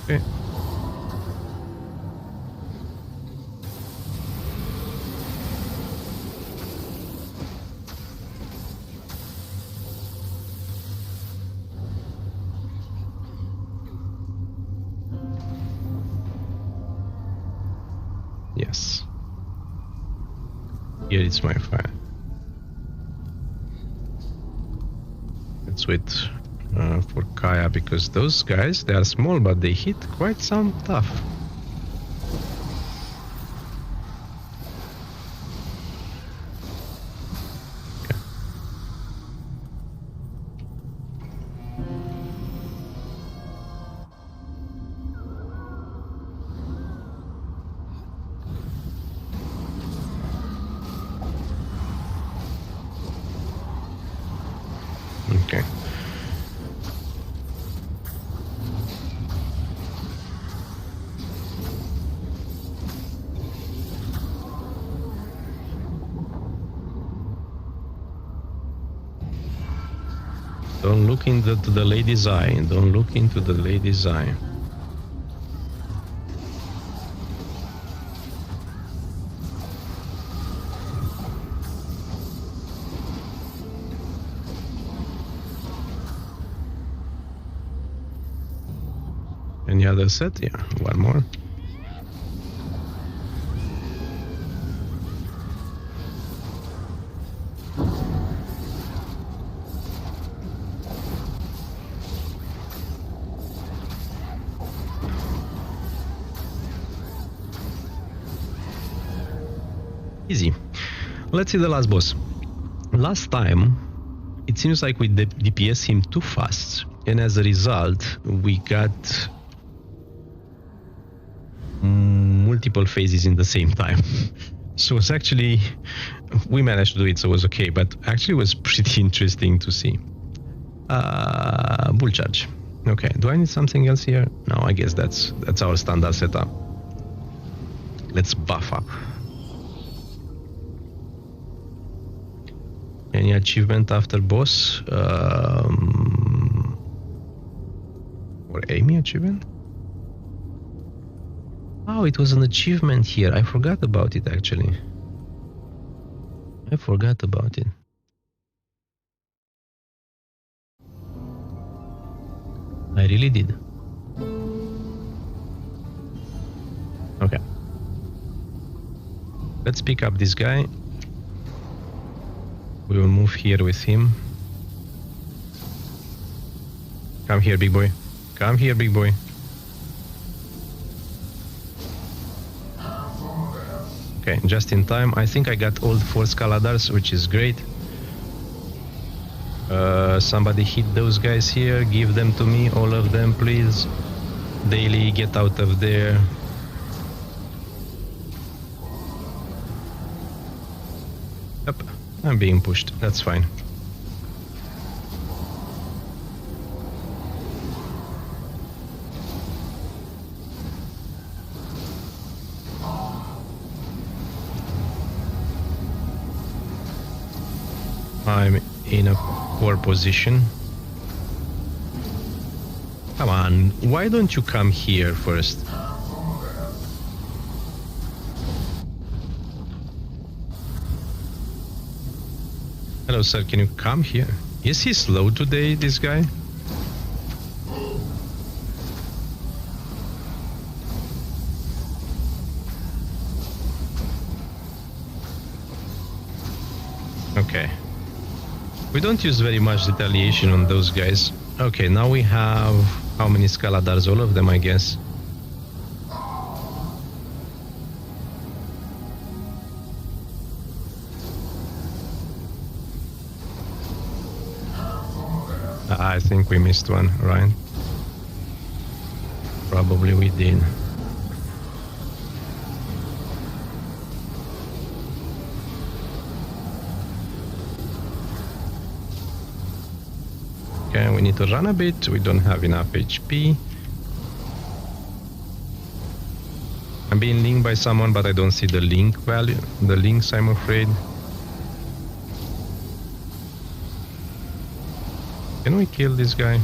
[SPEAKER 1] Okay. Yes. Here is my fire. Let's wait for Kaya, because those guys, they are small, but they hit quite some tough. Okay. Don't look into the lady's eye. Don't look into the lady's eye. Any other set? Yeah, one more. Easy. Let's see the last boss. Last time, it seems like we DPS him too fast, and as a result, we got multiple phases in the same time. So it's actually, we managed to do it, so it was okay, but actually it was pretty interesting to see. Bull charge. Okay, do I need something else here? No, I guess that's our standard setup. Let's buff up. Any achievement after boss? Or Amy achievement? Oh, it was an achievement here. I forgot about it, actually. I forgot about it. I really did. Okay. Let's pick up this guy. We will move here with him. Come here, big boy. Come here, big boy. Okay, just in time. I think I got all 4 Scaladars, which is great. Somebody hit those guys here. Give them to me, all of them, please. Daily, get out of there. Yep, I'm being pushed. That's fine. I'm in a poor position. Come on, why don't you come here first? Hello, sir, can you come here? Is he slow today, this guy? Okay. We don't use very much retaliation on those guys. Okay, now we have how many Scaladars? All of them, I guess. I think we missed one, right? Probably we did. Okay, we need to run a bit. We don't have enough HP. I'm being linked by someone, but I don't see the link value. The links, I'm afraid. Can we kill this guy?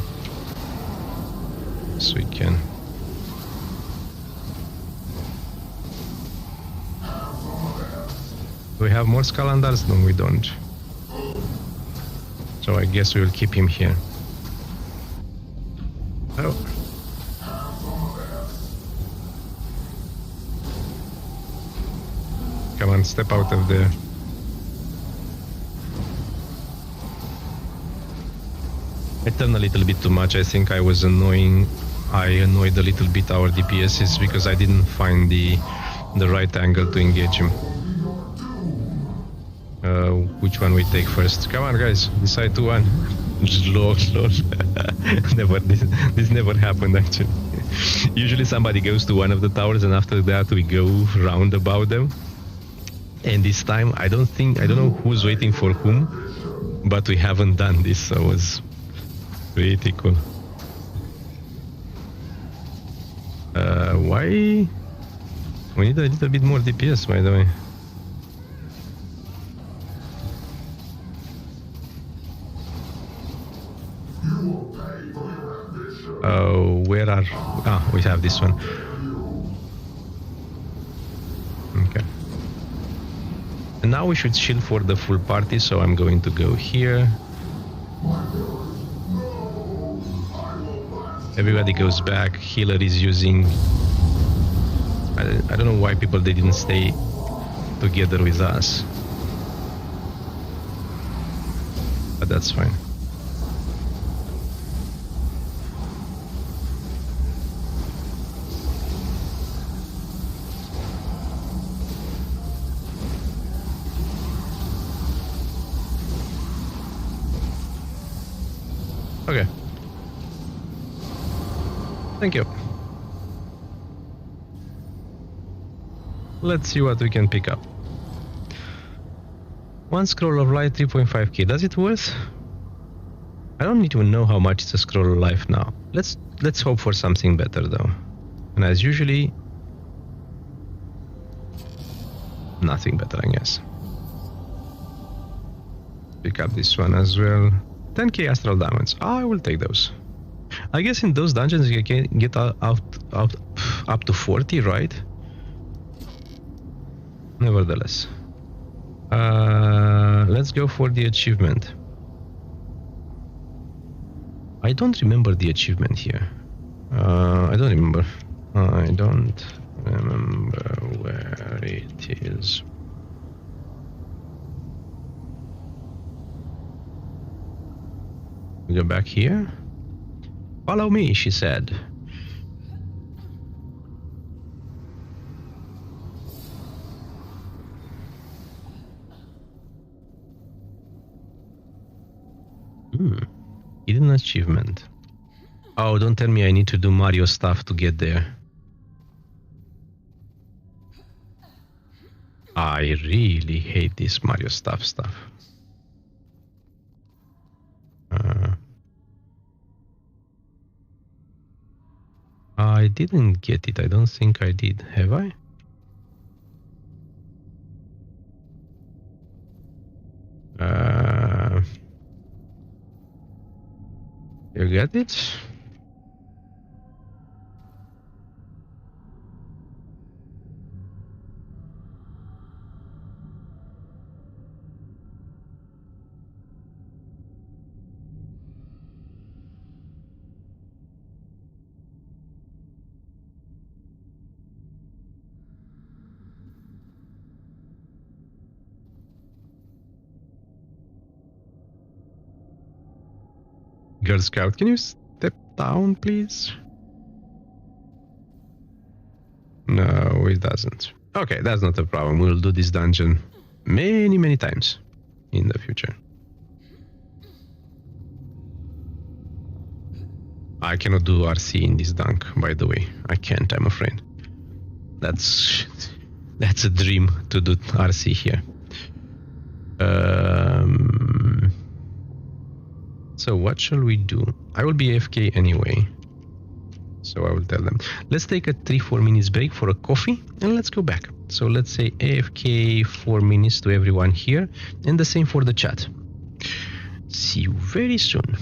[SPEAKER 1] Yes, we can. Do we have more Scalandars? No, we don't. So I guess we will keep him here. Oh. Come on, step out of there. I turned a little bit too much. I think I was annoying. I annoyed a little bit our DPSs because I didn't find the right angle to engage him. Which one we take first? Come on, guys, decide to one. Lol. Never. This never happened actually. Usually somebody goes to one of the towers, and after that we go round about them. And this time I don't know who's waiting for whom, but we haven't done this, so it was pretty cool. Why? We need a little bit more DPS, by the way. Where are... Ah, we have this one. Okay. And now we should shield for the full party, so I'm going to go here. Everybody goes back. Healer is using... I don't know why people they didn't stay together with us. But that's fine. Okay. Thank you. Let's see what we can pick up. One scroll of life, 3.5k. Does it worth? I don't even know how much is a scroll of life now. Let's hope for something better though. And as usually, nothing better, I guess. Pick up this one as well. 10k astral diamonds. I will take those. I guess in those dungeons you can get out up to 40, right? Nevertheless. Let's go for the achievement. I don't remember the achievement here. I don't remember. I don't remember where it is. We go back here. Follow me, she said. Hidden achievement. Oh, don't tell me I need to do Mario stuff to get there. I really hate this Mario stuff. I didn't get it. I don't think I did. Have I? You get it? Girl Scout, can you step down, please? No, it doesn't. Okay, that's not a problem. We'll do this dungeon many times in the future. I cannot do RC in this dunk, by the way. I can't, I'm afraid. That's a dream to do RC here. So what shall we do? I will be AFK anyway. So I will tell them, let's take a 3-4 minutes break for a coffee and let's go back. So let's say AFK 4 minutes to everyone here, and the same for the chat. See you very soon.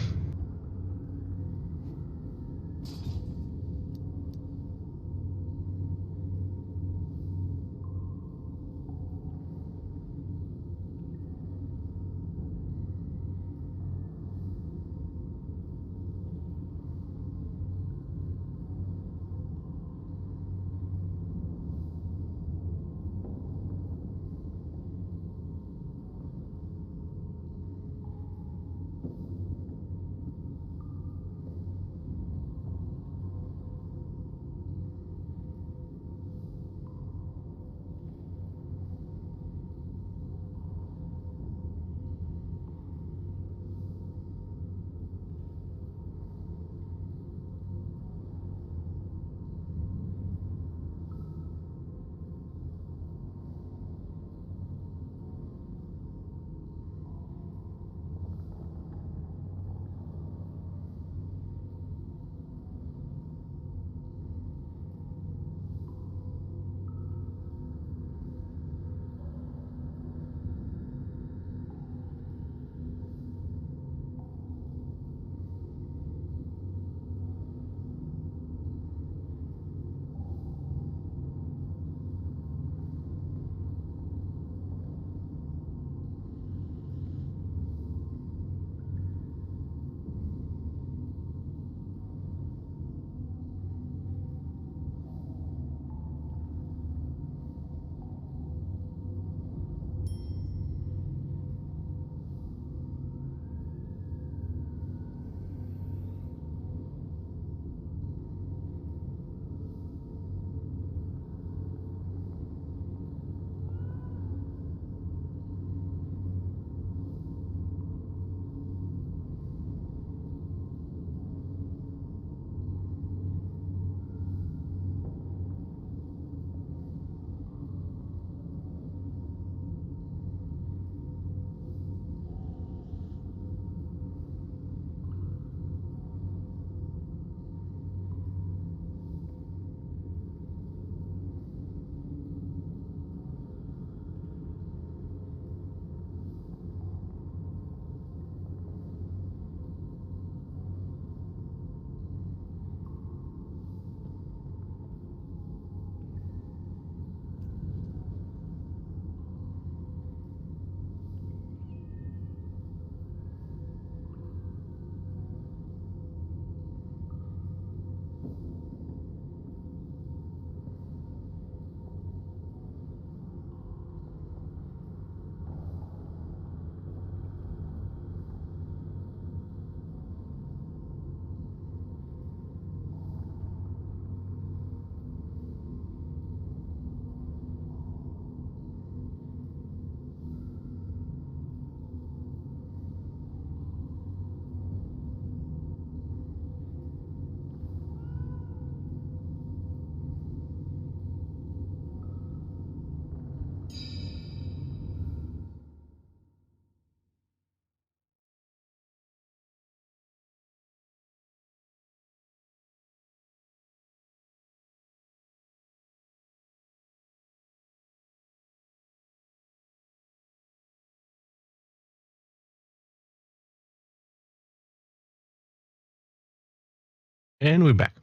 [SPEAKER 1] And we're back.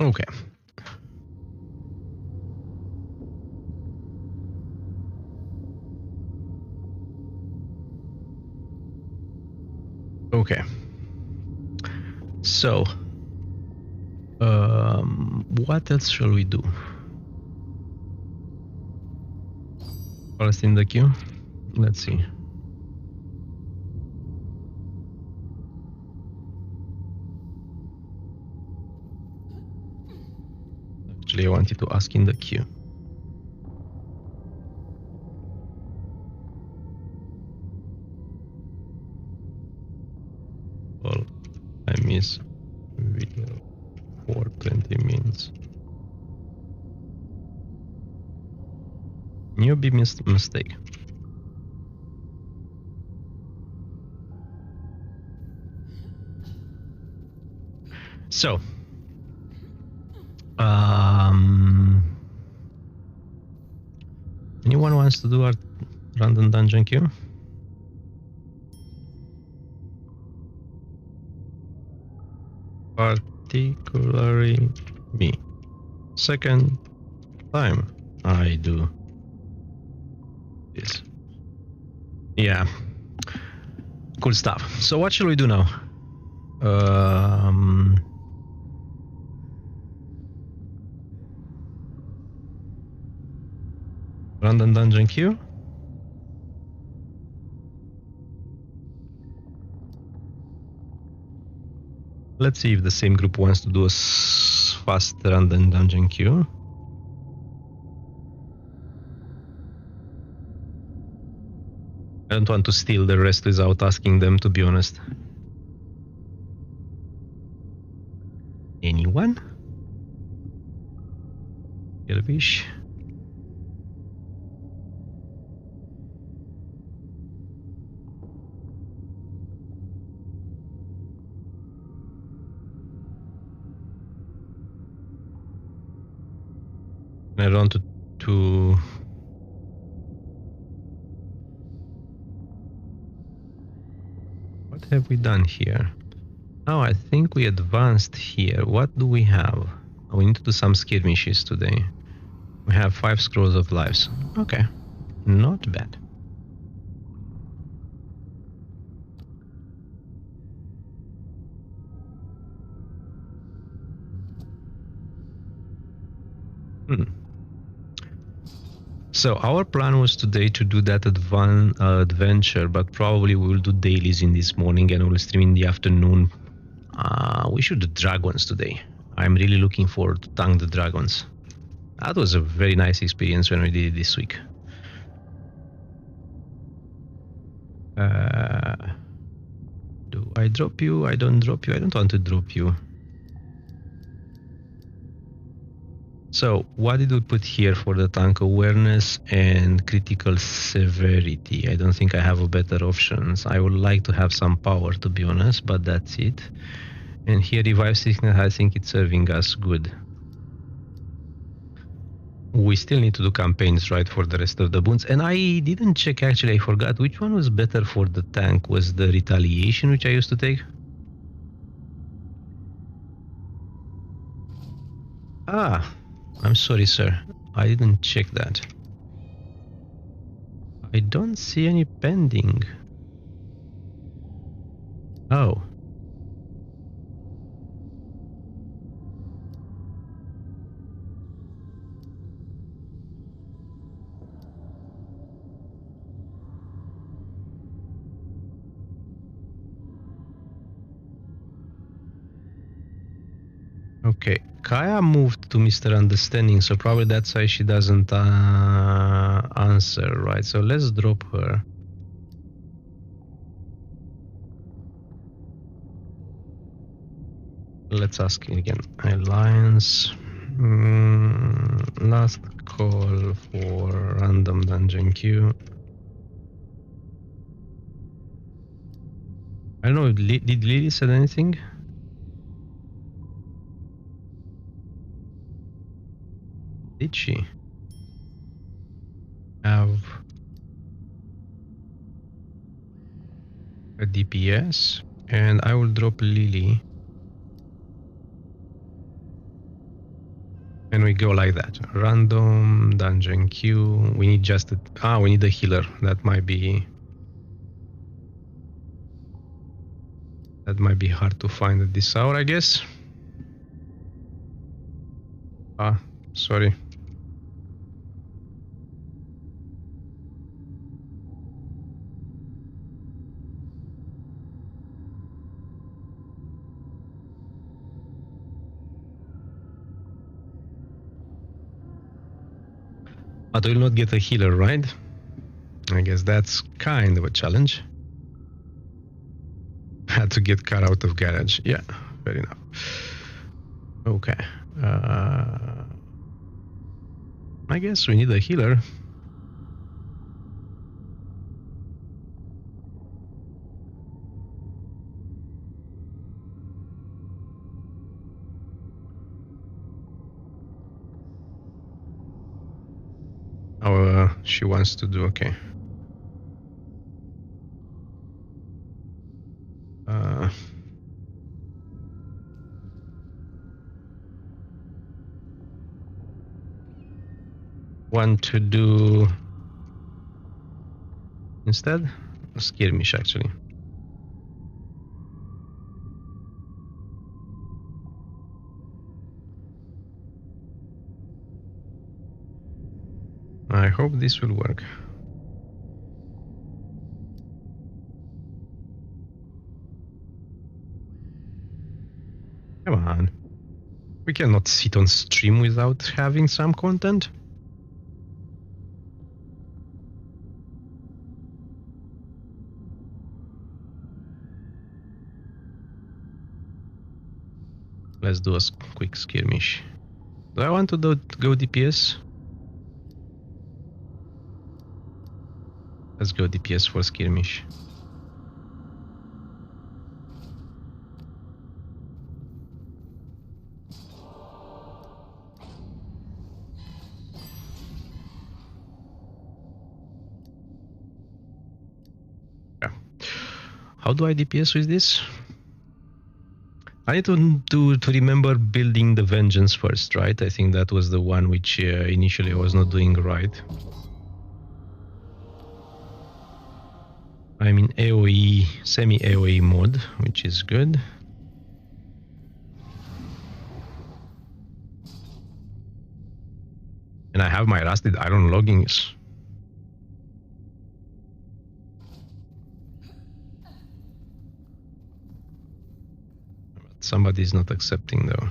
[SPEAKER 1] Okay. Okay. So, what else shall we do? First in the queue? Let's see. Actually, I wanted to ask in the queue. Well, I miss video for 20 minutes. Newbie mistake. So, wants to do our random dungeon queue? Particularly me. Second time I do this. Yeah. Cool stuff. So what shall we do now? Random dungeon queue? Let's see if the same group wants to do a fast random dungeon queue. I don't want to steal the rest without asking them, to be honest. Anyone? Skirmish? I want to what have we done here? Oh, I think we advanced here. What do we have? Oh, we need to do some skirmishes today. We have 5 scrolls of lives. Okay, not bad. So our plan was today to do that adventure, but probably we will do dailies in this morning and we'll stream in the afternoon. We should do dragons today. I'm really looking forward to tank the dragons. That was a very nice experience when we did it this week. Do I drop you? I don't drop you. I don't want to drop you. So what did we put here for the tank? Awareness and critical severity. I don't think I have a better options. I would like to have some power, to be honest, but that's it. And here revive sickness, I think it's serving us good. We still need to do campaigns, right, for the rest of the boons. And I didn't check, actually, I forgot which one was better for the tank. Was the retaliation, which I used to take? Ah, I'm sorry, sir. I didn't check that. I don't see any pending. Oh. Okay, Kaya moved to Mr. Understanding, so probably that's why she doesn't answer, right? So let's drop her. Let's ask again. Alliance. Last call for random dungeon queue. I don't know, did Lily said anything? Did she have a DPS? And I will drop Lily. And we go like that. Random dungeon queue. We need just a, we need a healer. That might be hard to find at this hour, I guess. Sorry. But we'll not get a healer, right? I guess that's kind of a challenge. Had to get cut out of garage. Yeah, fair enough. Okay. I guess we need a healer. Our she wants to do. Okay. Want to do instead a skirmish actually. I hope this will work. Come on. We cannot sit on stream without having some content. Let's do a quick skirmish. Do I want to go DPS? Let's go DPS for skirmish. Yeah. How do I DPS with this? I need to remember building the vengeance first, right? I think that was the one which initially I was not doing right. I'm in AoE, semi-AoE mode, which is good. And I have my rusted iron loggings. Somebody's not accepting though.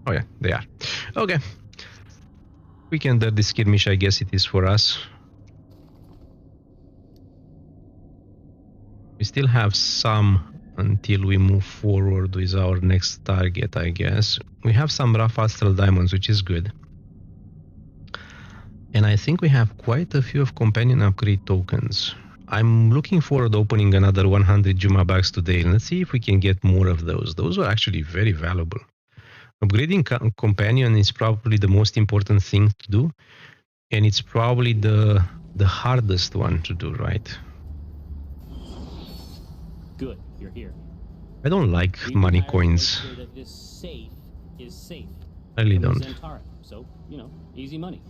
[SPEAKER 1] Oh yeah, they are. Okay. We can do the skirmish, I guess it is for us. We still have some until we move forward with our next target, I guess. We have some rough astral diamonds, which is good. And I think we have quite a few of companion upgrade tokens. I'm looking forward to opening another 100 Juma bags today, and let's see if we can get more of those. Those are actually very valuable. Upgrading companion is probably the most important thing to do, and it's probably the hardest one to do, right?
[SPEAKER 3] Good, you're here.
[SPEAKER 1] I don't like Manycoins.
[SPEAKER 3] Sure that this safe is safe.
[SPEAKER 1] I really
[SPEAKER 3] From
[SPEAKER 1] don't.
[SPEAKER 3] Zentara. So, you know, easy money.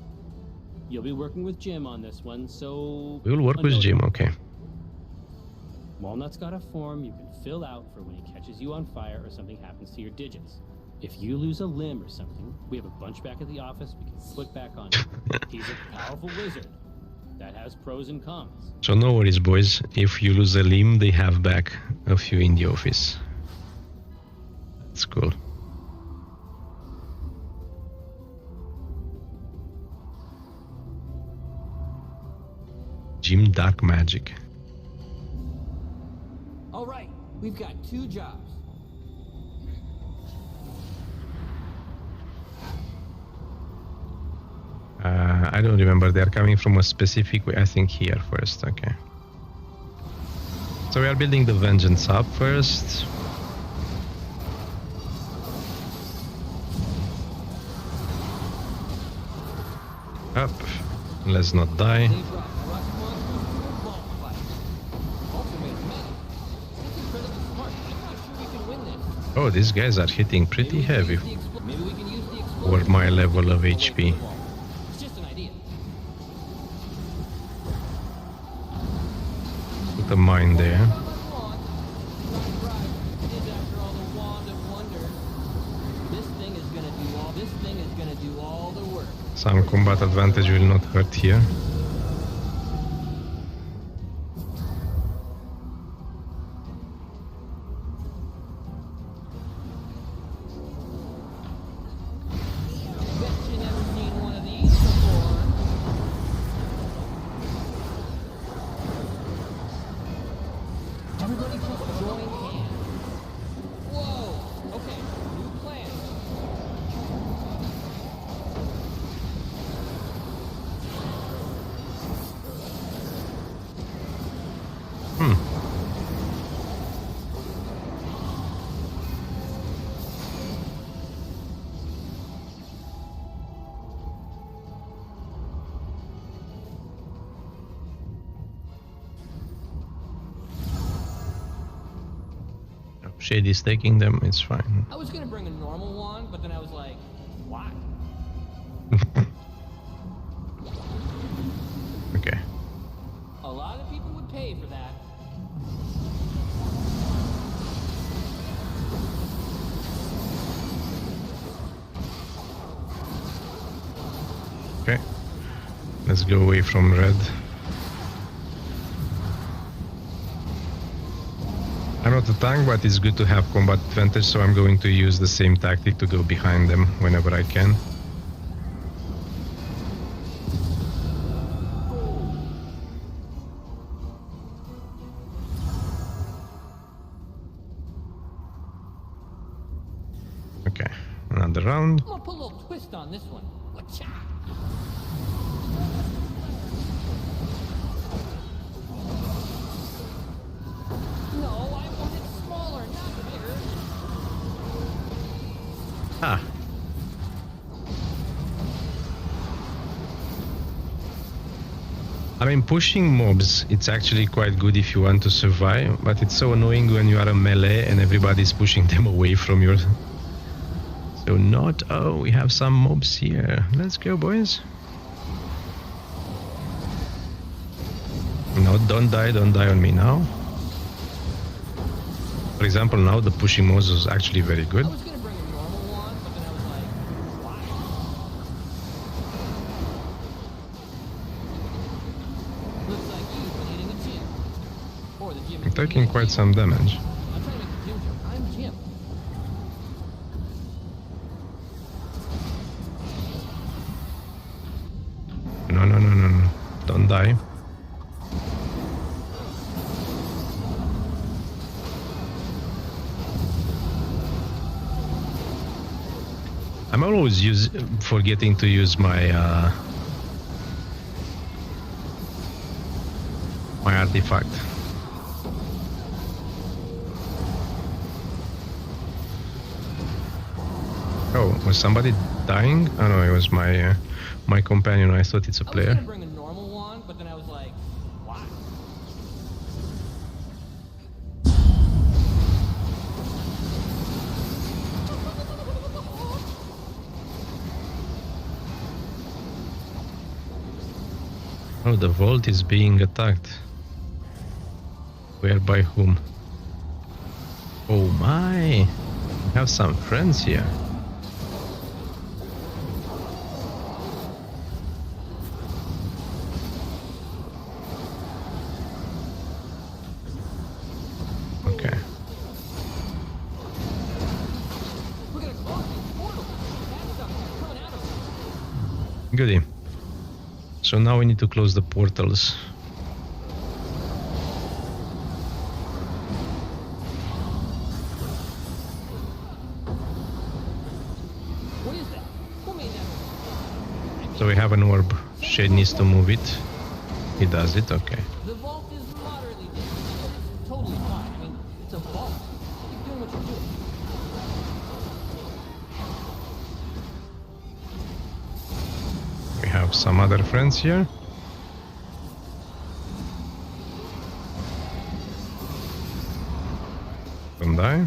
[SPEAKER 3] You'll be working with Jim on this one, so...
[SPEAKER 1] We will work with Jim, okay.
[SPEAKER 3] Walnut's got a form you can fill out for when he catches you on fire or something happens to your digits. If you lose a limb or something, we have a bunch back at the office we can put back on you. He's a powerful wizard. That has pros and cons.
[SPEAKER 1] So no worries, boys. If you lose a limb, they have back a few in the office. That's cool. Jim Dark Magic.
[SPEAKER 4] All right, we've got 2 jobs.
[SPEAKER 1] I don't remember. They are coming from a specific way. I think here first. Okay. So we are building the vengeance up first. Up. Let's not die.
[SPEAKER 4] They brought rust monsters to a vault fight. Also made metal. It's incredibly smart. I'm not sure we can win this.
[SPEAKER 1] Oh, these guys are hitting pretty heavy
[SPEAKER 4] Maybe we can use the
[SPEAKER 1] for
[SPEAKER 4] explosion.
[SPEAKER 1] my level of HP.
[SPEAKER 4] It's just an idea.
[SPEAKER 1] Put a mine there. Some combat advantage will not hurt here. Shade is taking them, it's fine.
[SPEAKER 4] I was gonna bring a normal one, but then I was like, why?
[SPEAKER 1] Okay.
[SPEAKER 4] A lot of people would pay for that.
[SPEAKER 1] Okay. Let's go away from red. I'm not a tank, but it's good to have combat advantage, so I'm going to use the same tactic to go behind them whenever I can. Okay, another round.
[SPEAKER 4] I'm gonna put a little twist on this one. Wacha! No, I want it smaller, not bigger.
[SPEAKER 1] Ah. I mean, pushing mobs, it's actually quite good if you want to survive, but it's so annoying when you are a melee and everybody's pushing them away from your... So not... Oh, we have some mobs here. Let's go, boys. No, don't die on me now. For example, now the pushing mobs is actually very good.
[SPEAKER 4] I was gonna bring a normal one, but then I was like, why? Looks like you've been hitting a gym. Or the gym is
[SPEAKER 1] I'm taking quite some damage.
[SPEAKER 4] I'm trying to make a gym joke. I'm Jim.
[SPEAKER 1] No. Don't die. I'm always forgetting to use my my artifact. Oh, was somebody dying? Oh no, it was my my companion. I thought it's a
[SPEAKER 4] I was
[SPEAKER 1] player.
[SPEAKER 4] gonna bring a normal one, but then I was like, why?
[SPEAKER 1] Oh, the vault is being attacked. Where by whom? Oh my! We have some friends here. Okay.
[SPEAKER 4] We're gonna close these portals. That stuff coming out of them.
[SPEAKER 1] Goody. So now we need to close the portals.
[SPEAKER 4] What is that? Who made that?
[SPEAKER 1] So we have an orb. Shade needs to move it. He does it, okay.
[SPEAKER 4] The vault is moderately damaged, but it's totally fine. I mean, it's a vault. Keep doing what you're doing.
[SPEAKER 1] We have some other friends here. Don't die.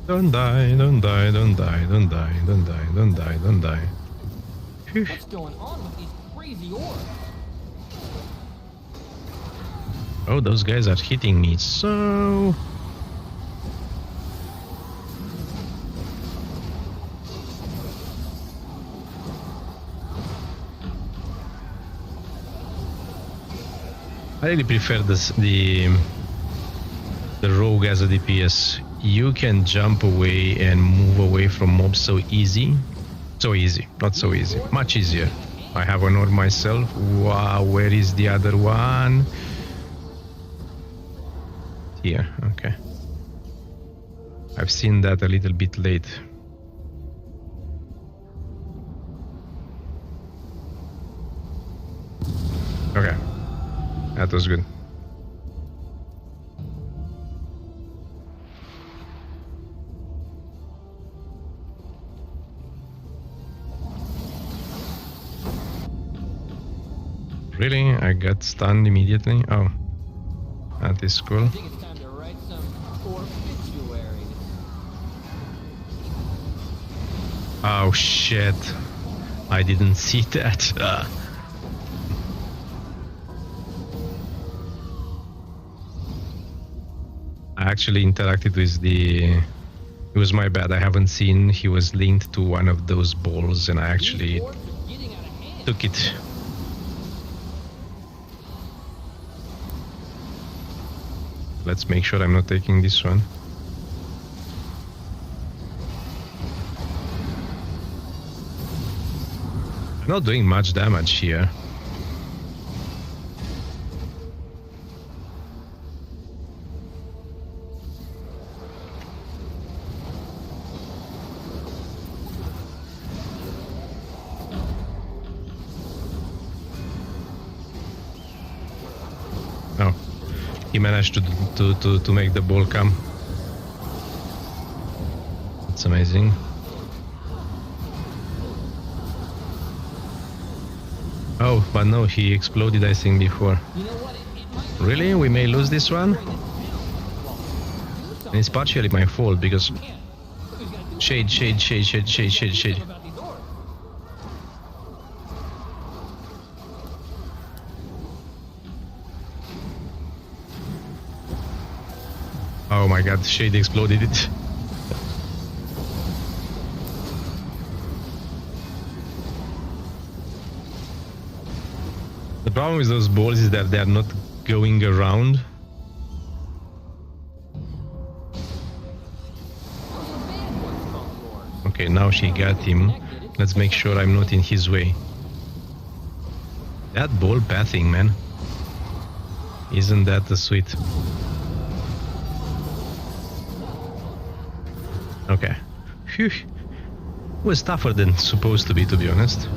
[SPEAKER 1] Don't die, don't die, don't die, don't die, don't die, don't die, don't die. Phew.
[SPEAKER 4] What's going on with these crazy orbs?
[SPEAKER 1] Oh, those guys are hitting me so... I really prefer the rogue as a DPS. You can jump away and move away from mobs so easy. So easy, not so easy, much easier. I have an orb myself. Wow, where is the other one? Here, okay. I've seen that a little bit late. Okay, that was good. Really? I got stunned immediately? Oh. That is cool.
[SPEAKER 4] I think it's time to write some obituaries.
[SPEAKER 1] Oh shit. I didn't see that. I actually interacted with the... It was my bad. I haven't seen he was linked to one of those balls and I actually
[SPEAKER 4] These dwarves are getting out of hand.
[SPEAKER 1] took it. Let's make sure I'm not taking this one. I'm not doing much damage here. Oh, he managed to make the ball come. That's amazing. Oh, but no, he exploded, I think, before.
[SPEAKER 4] You know what? It might be
[SPEAKER 1] Really? We may lose this one?
[SPEAKER 4] destroying this town. Well, do
[SPEAKER 1] And
[SPEAKER 4] something.
[SPEAKER 1] it's partially my fault because
[SPEAKER 4] Man, look who's gonna do
[SPEAKER 1] shade, shade, shade, shade, shade, shade, shade.
[SPEAKER 4] something about these orcs.
[SPEAKER 1] Oh my god, shade exploded it. The problem with those balls is that they are not going around.
[SPEAKER 4] Those are bad ones called dwarves.
[SPEAKER 1] Okay, now she got him. Let's make sure I'm not in his way. That ball pathing, man. Isn't that a sweet? Okay. Phew. Was tougher than supposed to be honest.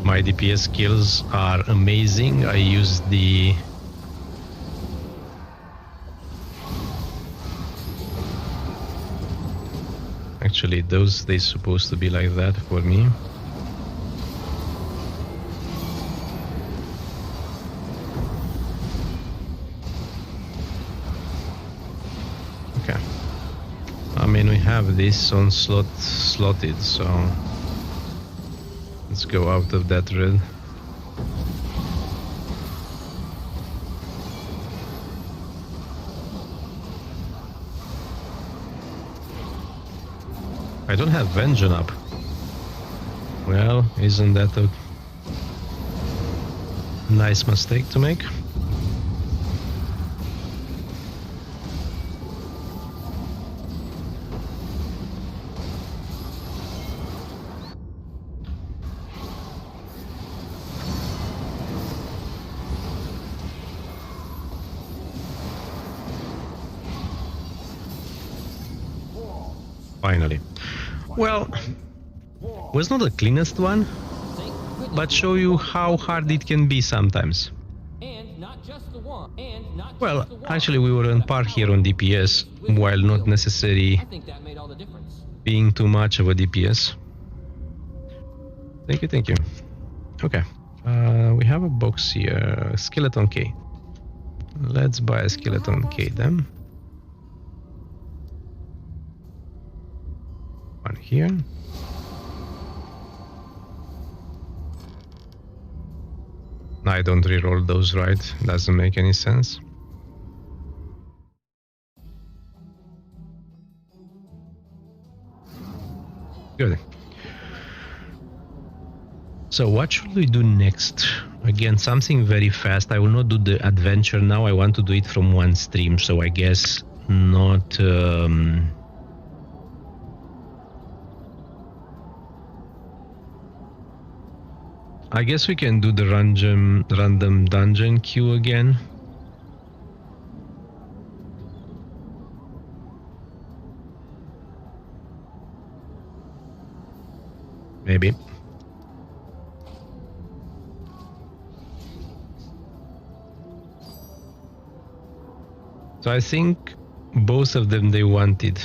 [SPEAKER 1] My DPS skills are amazing. I use the actually those they supposed to be like that for me. Okay. I mean we have this on slotted, so let's go out of that red. I don't have Vengeance up. Well, isn't that a nice mistake to make? Finally. Well, was not the cleanest one,
[SPEAKER 4] Thank goodness
[SPEAKER 1] but
[SPEAKER 4] we
[SPEAKER 1] show
[SPEAKER 4] have
[SPEAKER 1] you
[SPEAKER 4] one.
[SPEAKER 1] how hard it can be sometimes.
[SPEAKER 4] And not just the one. And not
[SPEAKER 1] Well,
[SPEAKER 4] just the one.
[SPEAKER 1] actually we were on par here on DPS, while not necessarily
[SPEAKER 4] I think that made all the difference.
[SPEAKER 1] being too much of a DPS. Thank you, thank you. Okay, we have a box here, skeleton key. Let's buy a skeleton key then. One here. I don't reroll those, right? Doesn't make any sense. Good. So what should we do next? Again, something very fast. I will not do the adventure now. I want to do it from one stream, so I guess not... I guess we can do the random dungeon queue again. Maybe. So I think both of them they wanted.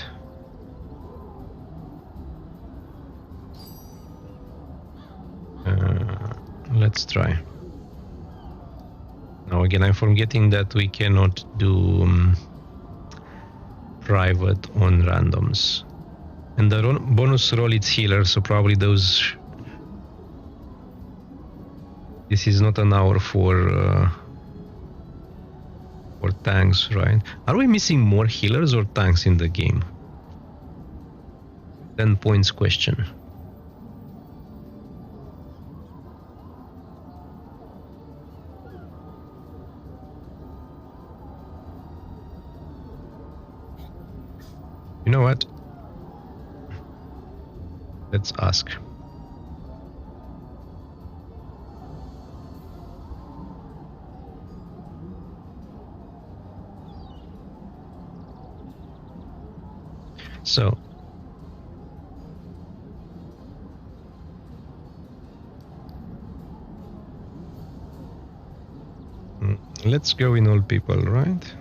[SPEAKER 1] Let's try. Now again, I'm forgetting that we cannot do private on randoms. And the bonus roll it's healer, so probably those... This is not an hour for tanks, right? Are we missing more healers or tanks in the game? 10 points question. You know what? Let's ask. So let's go in all people, right?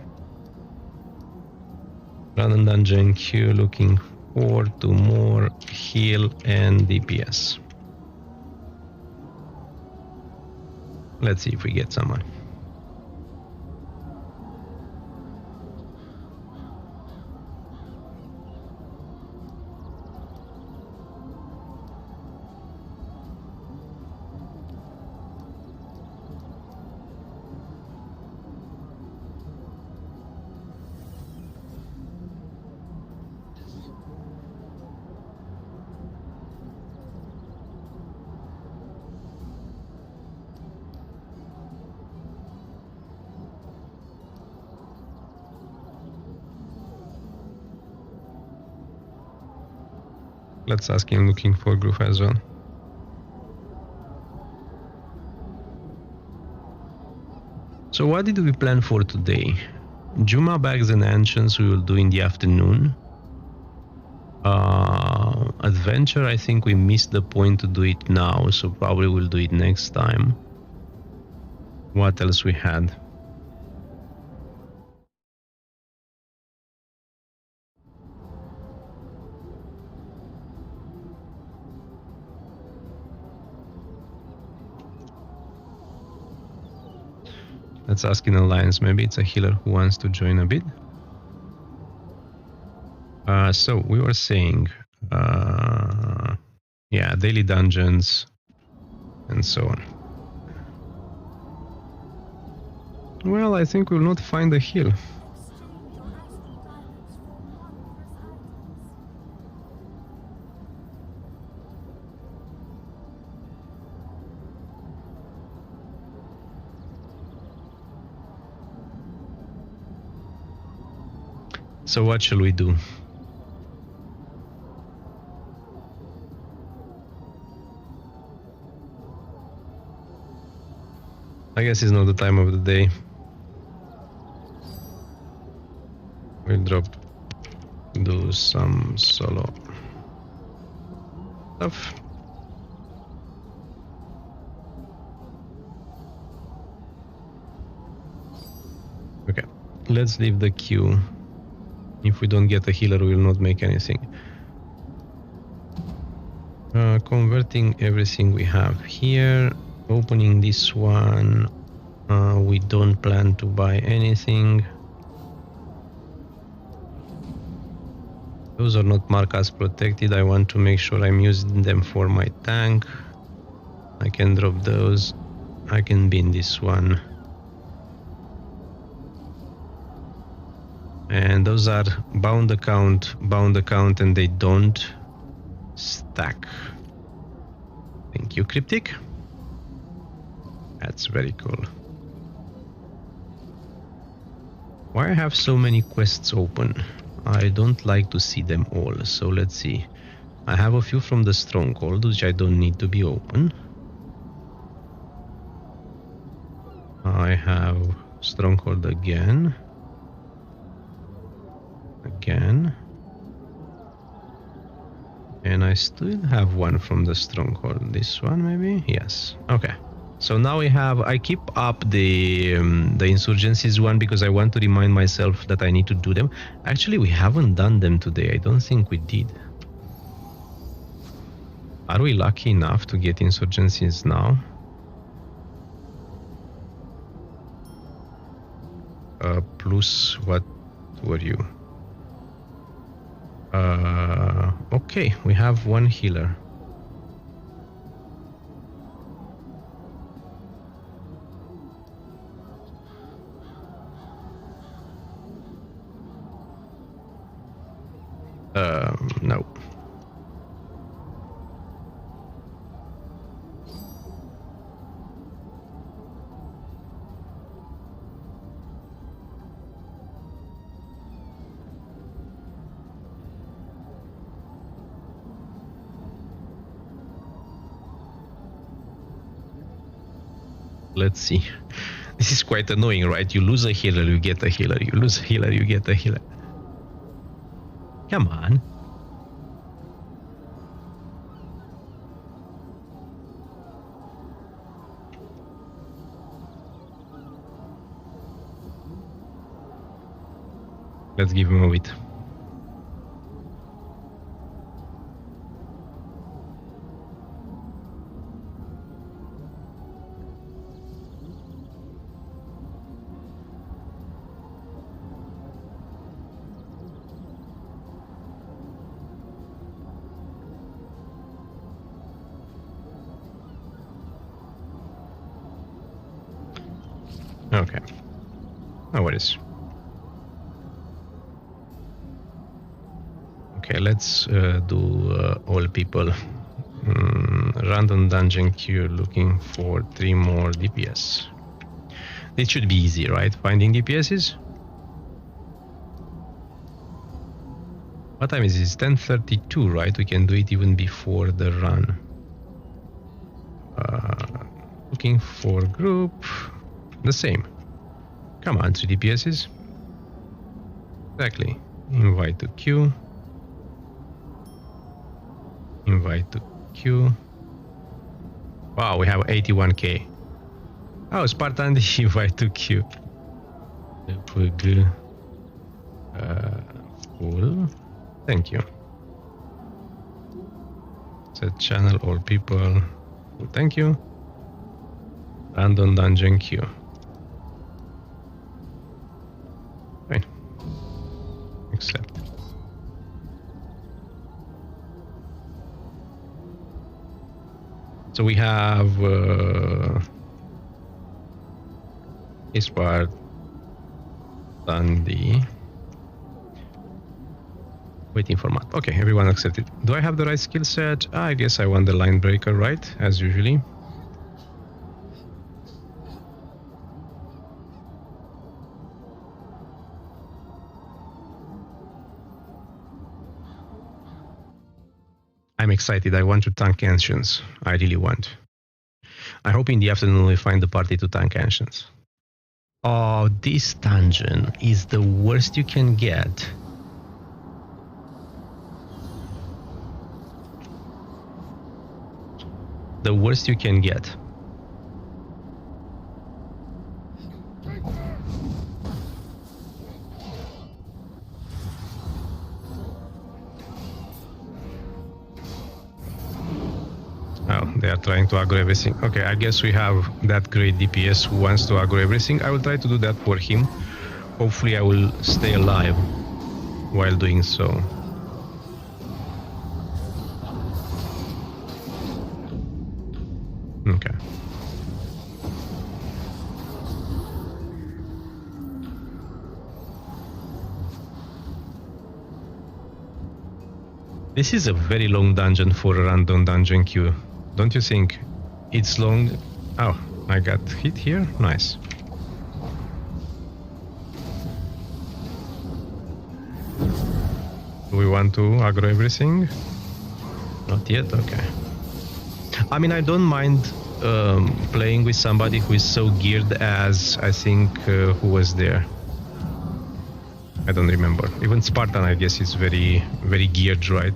[SPEAKER 1] Random dungeon queue looking for 2 more heal and DPS. Let's see if we get someone. Let's ask him looking for group as well. So what did we plan for today? Juma bags and ancients we will do in the afternoon. Adventure, I think we missed the point to do it now, so probably we'll do it next time. What else we had? Let's ask in Alliance, maybe it's a healer who wants to join a bit. So we were saying, yeah, daily dungeons and so on. Well, I think we'll not find a heal. So what shall we do? I guess it's not the time of the day. We'll do some solo stuff. Okay, let's leave the queue. If we don't get a healer, we will not make anything. Converting everything we have here. Opening this one. We don't plan to buy anything. Those are not marked as protected. I want to make sure I'm using them for my tank. I can drop those. I can bin this one. And those are bound account, and they don't stack. Thank you, Cryptic. That's very cool. Why I have so many quests open? I don't like to see them all, so let's see. I have a few from the Stronghold, which I don't need to be open. I have Stronghold again. And I still have one from the stronghold. This one maybe? Yes. Okay. So now we have, I keep up the insurgencies one because I want to remind myself that I need to do them. Actually, we haven't done them today. I don't think we did. Are we lucky enough to get insurgencies now? Plus, what were you? Okay, we have one healer. No. Let's see. This is quite annoying, right? You lose a healer, you get a healer. You lose a healer, you get a healer. Come on. Let's give him a bit. Okay. No worries. Okay, let's do all people. Random dungeon queue looking for 3 more DPS. It should be easy, right? Finding DPSs? What time is this? 10:32, right? We can do it even before the run. Looking for group. The same. Come on, 3 DPSs. Exactly. Invite to queue. Invite to queue. Wow, we have 81k. Oh, Spartan, invite to queue. Full. Thank you. Set channel all people. Thank you. Random dungeon queue. Fine. Accept. So we have this part done the waiting for mat. Okay, everyone accepted. Do I have the right skill set? I guess I want the line breaker, right? As usually. I'm excited. I want to tank ancients. I really want. I hope in the afternoon we find the party to tank ancients. Oh, this dungeon is the worst you can get. The worst you can get. Oh, they are trying to aggro everything. Okay, I guess we have that great DPS who wants to aggro everything. I will try to do that for him. Hopefully I will stay alive while doing so. Okay. This is a very long dungeon for a random dungeon queue. Don't you think? It's long. Oh, I got hit here. Nice. Do we want to aggro everything? Not yet? Okay. I mean, I don't mind playing with somebody who is so geared as, I think, who was there. I don't remember. Even Spartan, I guess, is very, very geared, right?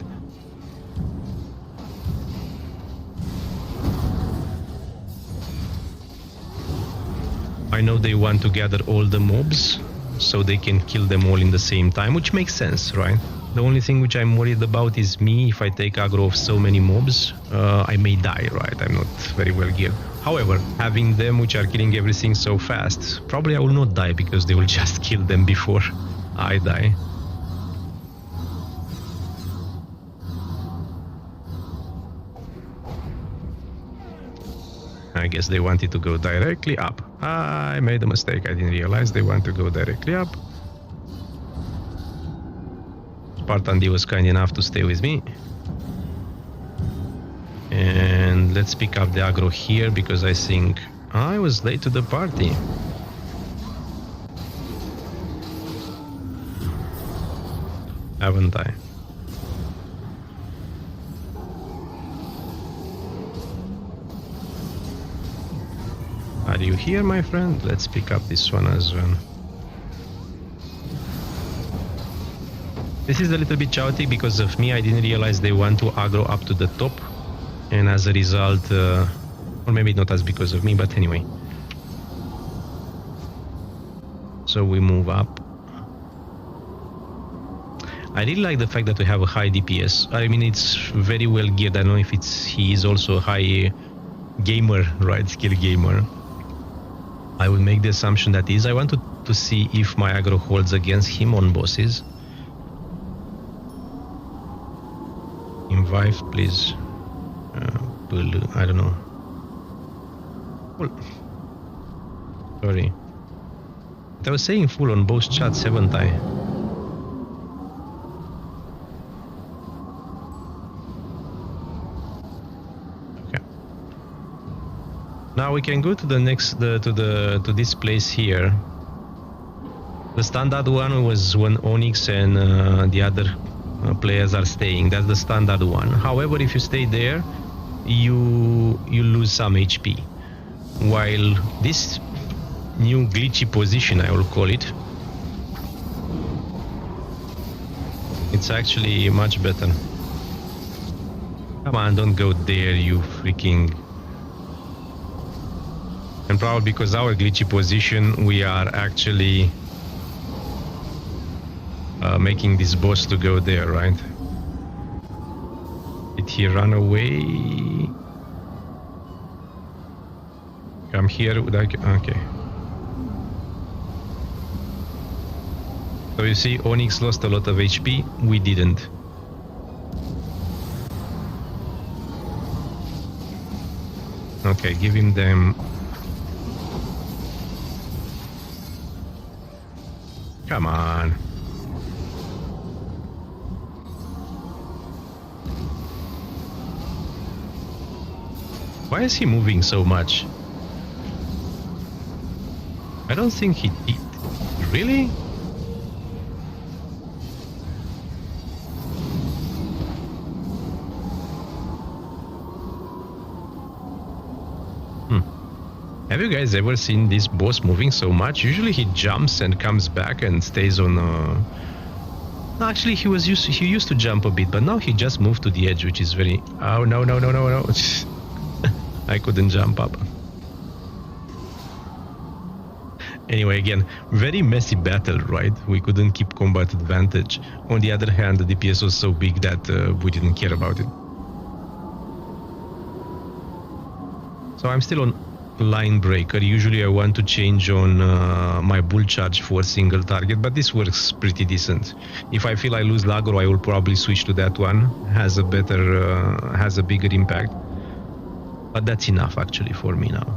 [SPEAKER 1] I know they want to gather all the mobs so they can kill them all in the same time, which makes sense, right? The only thing which I'm worried about is me. If I take aggro of so many mobs, I may die, right? I'm not very well geared. However, having them which are killing everything so fast, probably I will not die because they will just kill them before I die. I guess they wanted to go directly up. I made a mistake. I didn't realize they want to go directly up. Spartan D was kind enough to stay with me. And let's pick up the aggro here because I think I was late to the party. Haven't I? Are you here, my friend? Let's pick up this one as well. This is a little bit chaotic because of me. I didn't realize they want to aggro up to the top. And as a result, or maybe not as because of me, but anyway. So we move up. I really like the fact that we have a high DPS. I mean, it's very well geared. I don't know if he is also a high gamer, right? Skill gamer. I would make the assumption that is. I want to see if my aggro holds against him on bosses. Invite, please. I don't know. Sorry. I was saying full on both chats, haven't I? Okay. Now we can go to the next, to this place here. The standard one was when Onyx and the other players are staying. That's the standard one. However, if you stay there, you lose some HP. While this new glitchy position, I will call it, it's actually much better. Come on, don't go there, you freaking... And probably because our glitchy position, we are actually making this boss to go there, right? Did he run away? Come here. Okay. So you see, Onyx lost a lot of HP. We didn't. Okay, give him them. Come on. Why is he moving so much? I don't think he did. Really? Have you guys ever seen this boss moving so much? Usually he jumps and comes back and stays on... Actually, he used to jump a bit, but now he just moved to the edge, which is very... Oh, no. I couldn't jump up. Anyway, again, very messy battle, right? We couldn't keep combat advantage. On the other hand, the DPS was so big that we didn't care about it. So I'm still on line breaker. Usually I want to change on my bull charge for a single target, but this works pretty decent. If I feel I lose Lagro, I will probably switch to that one. Has a bigger impact. But that's enough actually for me now.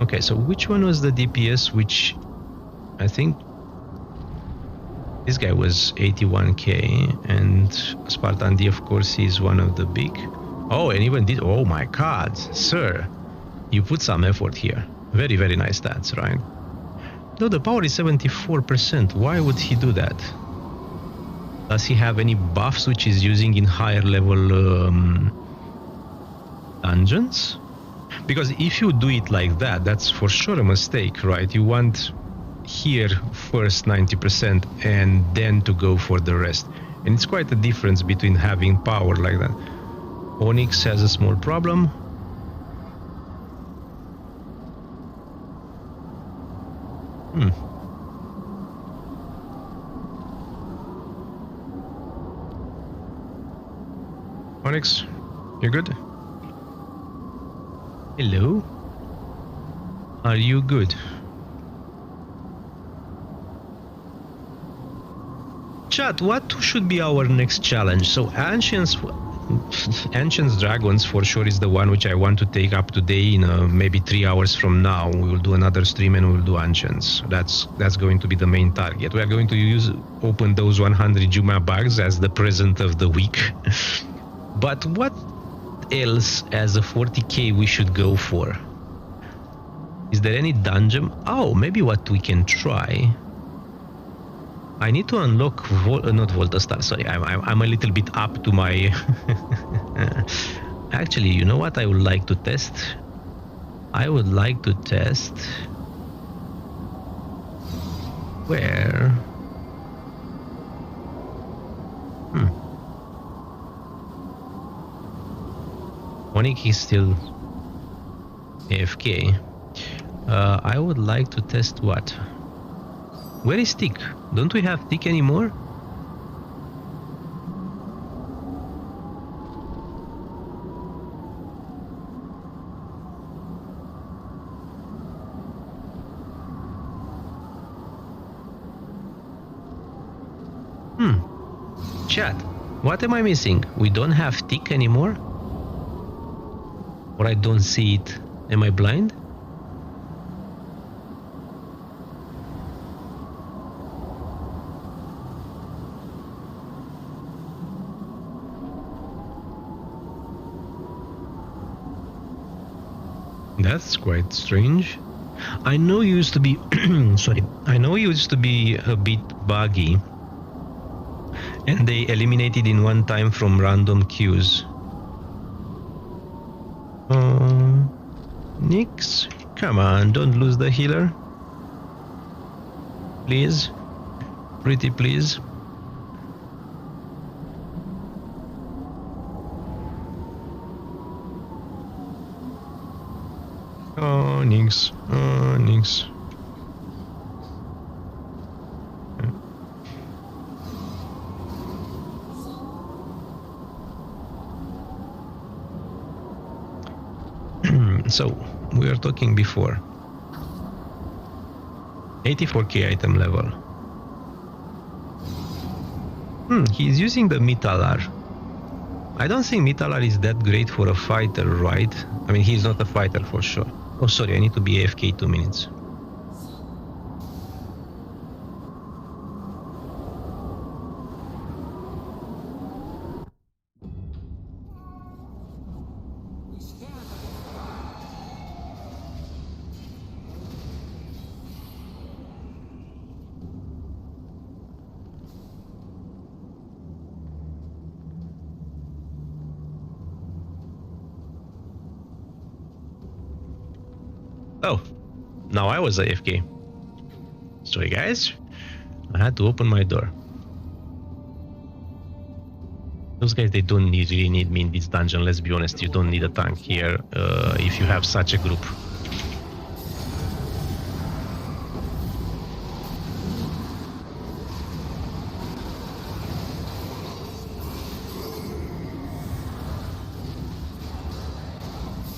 [SPEAKER 1] Okay, so which one was the DPS, which I think this guy was 81k, and Spartan D, of course, is one of the big. Oh, and even did... Oh my god, sir. You put some effort here. Very, very nice stats, right? No, the power is 74%. Why would he do that? Does he have any buffs which he's using in higher level dungeons? Because if you do it like that, that's for sure a mistake, right? You want here first 90% and then to go for the rest. And it's quite a difference between having power like that. Onyx has a small problem. Onyx, you good? Hello? Are you good? Chat, what should be our next challenge? So Ancients Dragons for sure is the one which I want to take up today. In maybe 3 hours from now, we will do another stream and we will do Ancients. That's going to be the main target. We are going to open those 100 Juma bags as the present of the week. But what else as a 40k we should go for? Is there any dungeon? Oh, maybe what we can try. I need to unlock not Volta Star. Sorry, I'm a little bit up to my. Actually, you know what I would like to test? I would like to test where. Monique is still AFK. I would like to test what? Where is Tick? Don't we have Tick anymore? Chat, what am I missing? We don't have Tick anymore? Or I don't see it. Am I blind? That's quite strange. I know you used to be sorry. I know you used to be a bit buggy and they eliminated in one time from random queues. Nix, come on, don't lose the healer. Please. Pretty please. Oh, Nix. Oh, Nix. So, we were talking before. 84k item level. He's using the Mitalar. I don't think Mitalar is that great for a fighter, right? I mean, he's not a fighter for sure. Oh, sorry, I need to be AFK 2 minutes. Oh, now I was AFK. Sorry guys, I had to open my door. Those guys, they don't really need me in this dungeon, let's be honest. You don't need a tank here if you have such a group.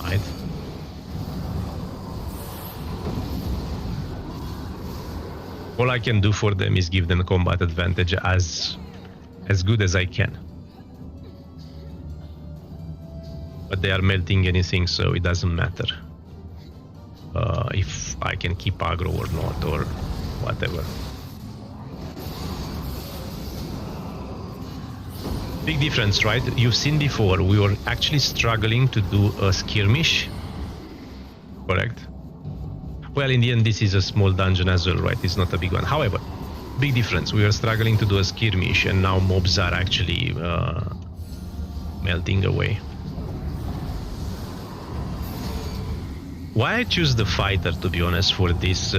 [SPEAKER 1] Right. All I can do for them is give them combat advantage as good as I can. But they are melting anything, so it doesn't matter if I can keep aggro or not, or whatever. Big difference, right? You've seen before, we were actually struggling to do a skirmish, correct? Well, in the end, this is a small dungeon as well, right? It's not a big one. However, big difference. We were struggling to do a skirmish, and now mobs are actually melting away. Why I choose the fighter, to be honest, for this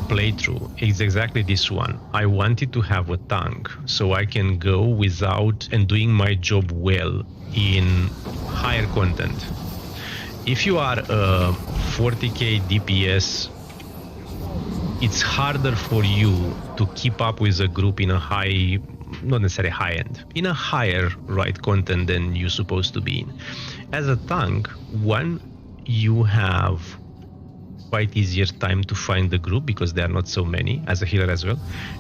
[SPEAKER 1] playthrough is exactly this one. I wanted to have a tank, so I can go without and doing my job well in higher content. If you are a 40k DPS it's harder for you to keep up with a group in a high, not necessarily high end, in a higher right content than you're supposed to be in. As a tank, one, you have quite easier time to find the group because there are not so many, as a healer as well.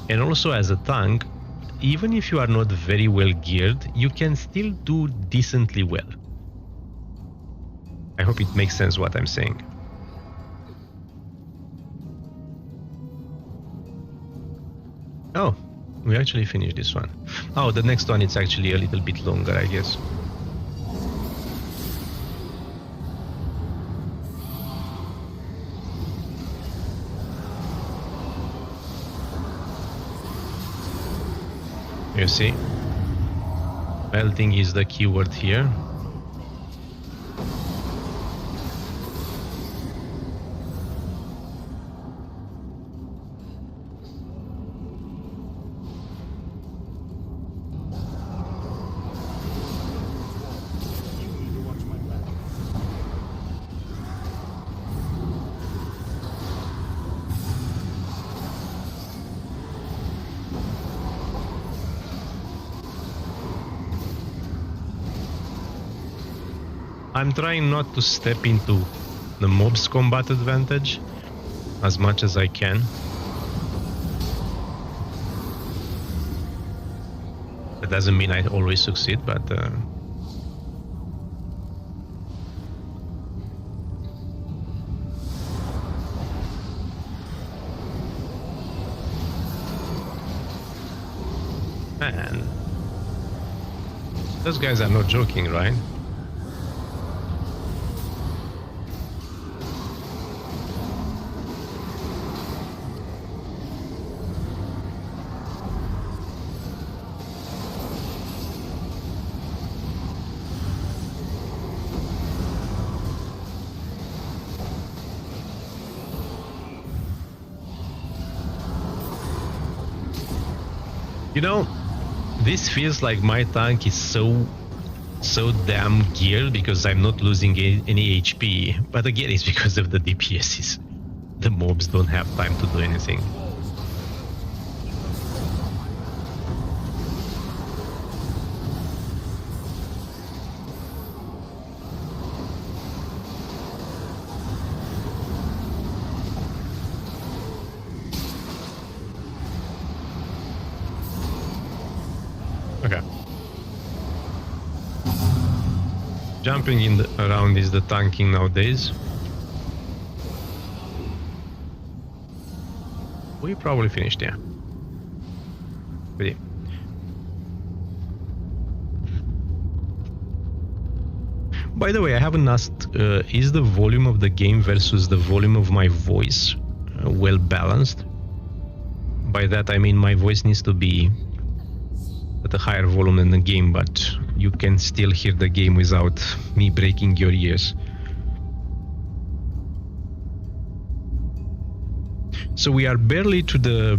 [SPEAKER 1] And also as a tank, even if you are not very well geared, you can still do decently well. I hope it makes sense what I'm saying. Oh, we actually finished this one. Oh, the next one is actually a little bit longer, I guess. You see? Melting is the keyword here. I'm trying not to step into the mob's combat advantage as much as I can. That doesn't mean I always succeed, but man, those guys are not joking, right? You know, this feels like my tank is so damn geared because I'm not losing any HP. But again, it's because of the DPSs. The mobs don't have time to do anything. Okay. Jumping around is the tanking nowadays. We probably finished, yeah. Pretty. By the way, I haven't asked, is the volume of the game versus the volume of my voice well balanced? By that I mean my voice needs to be at a higher volume than the game, but you can still hear the game without me breaking your ears. So we are barely to the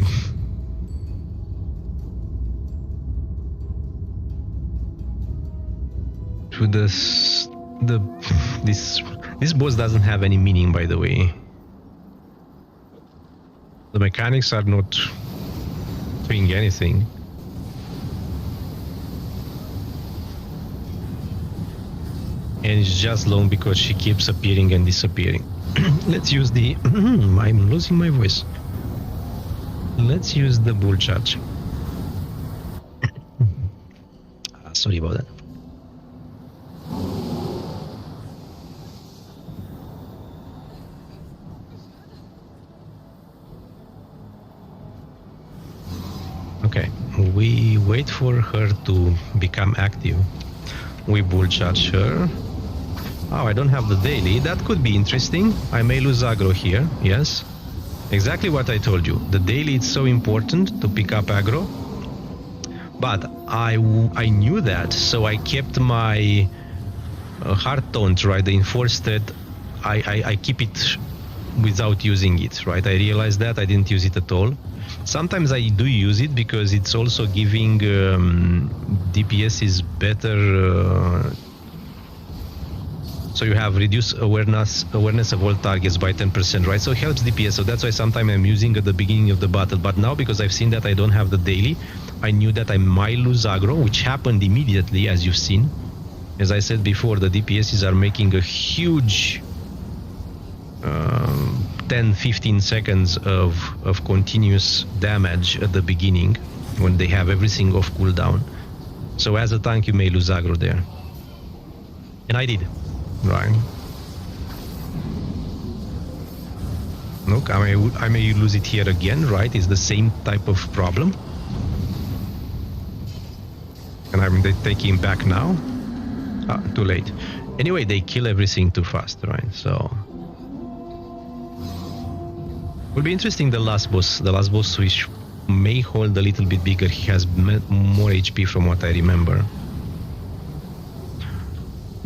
[SPEAKER 1] this boss doesn't have any meaning, by the way. The mechanics are not doing anything. And it's just long because she keeps appearing and disappearing. Let's use the... I'm losing my voice. Let's use the bull charge. Sorry about that. Okay, we wait for her to become active. We bull charge her. Oh, I don't have the daily. That could be interesting. I may lose aggro here. Yes. Exactly what I told you. The daily is so important to pick up aggro. But I knew that, so I kept my heart taunt, right? The enforced threat. I keep it without using it, right? I realized that I didn't use it at all. Sometimes I do use it because it's also giving DPS is better So you have reduced awareness of all targets by 10%, right? So it helps DPS. So that's why sometimes I'm using at the beginning of the battle. But now, because I've seen that I don't have the daily, I knew that I might lose aggro, which happened immediately, as you've seen. As I said before, the DPSs are making a huge 10-15 seconds of continuous damage at the beginning when they have everything off cooldown. So as a tank, you may lose aggro there. And I did. Right. Look, I may lose it here again, right? It's the same type of problem. And I'm taking back now. Ah, too late. Anyway, they kill everything too fast, right? So will be interesting, the last boss. The last boss, which may hold a little bit bigger. He has more HP from what I remember.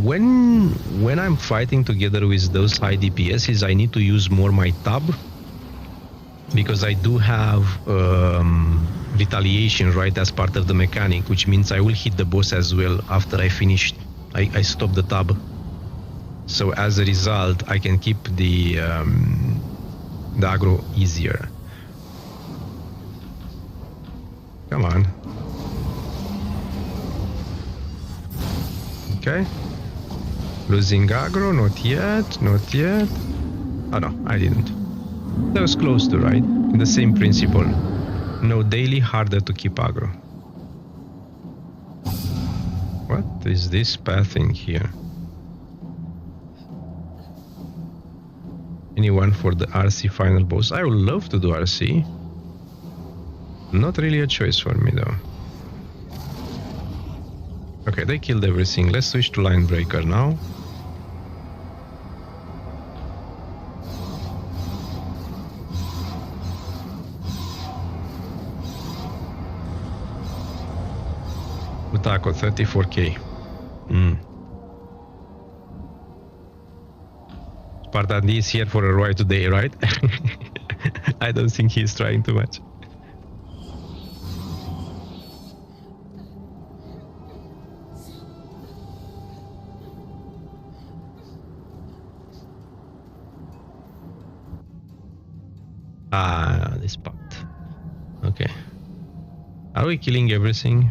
[SPEAKER 1] When I'm fighting together with those high DPSs, I need to use more my tab, because I do have retaliation, right, as part of the mechanic, which means I will hit the boss as well after I finish. I stop the tab. So as a result, I can keep the aggro easier. Come on. Okay. Losing aggro, not yet, not yet. Oh no, I didn't. That was close to, right? The same principle. No daily, harder to keep aggro. What is this pathing here? Anyone for the RC final boss? I would love to do RC. Not really a choice for me though. Okay, they killed everything. Let's switch to line breaker now. Utako, 34k. Spartan D is here for a ride today, right? I don't think he's trying too much. Ah, this part. Okay. Are we killing everything?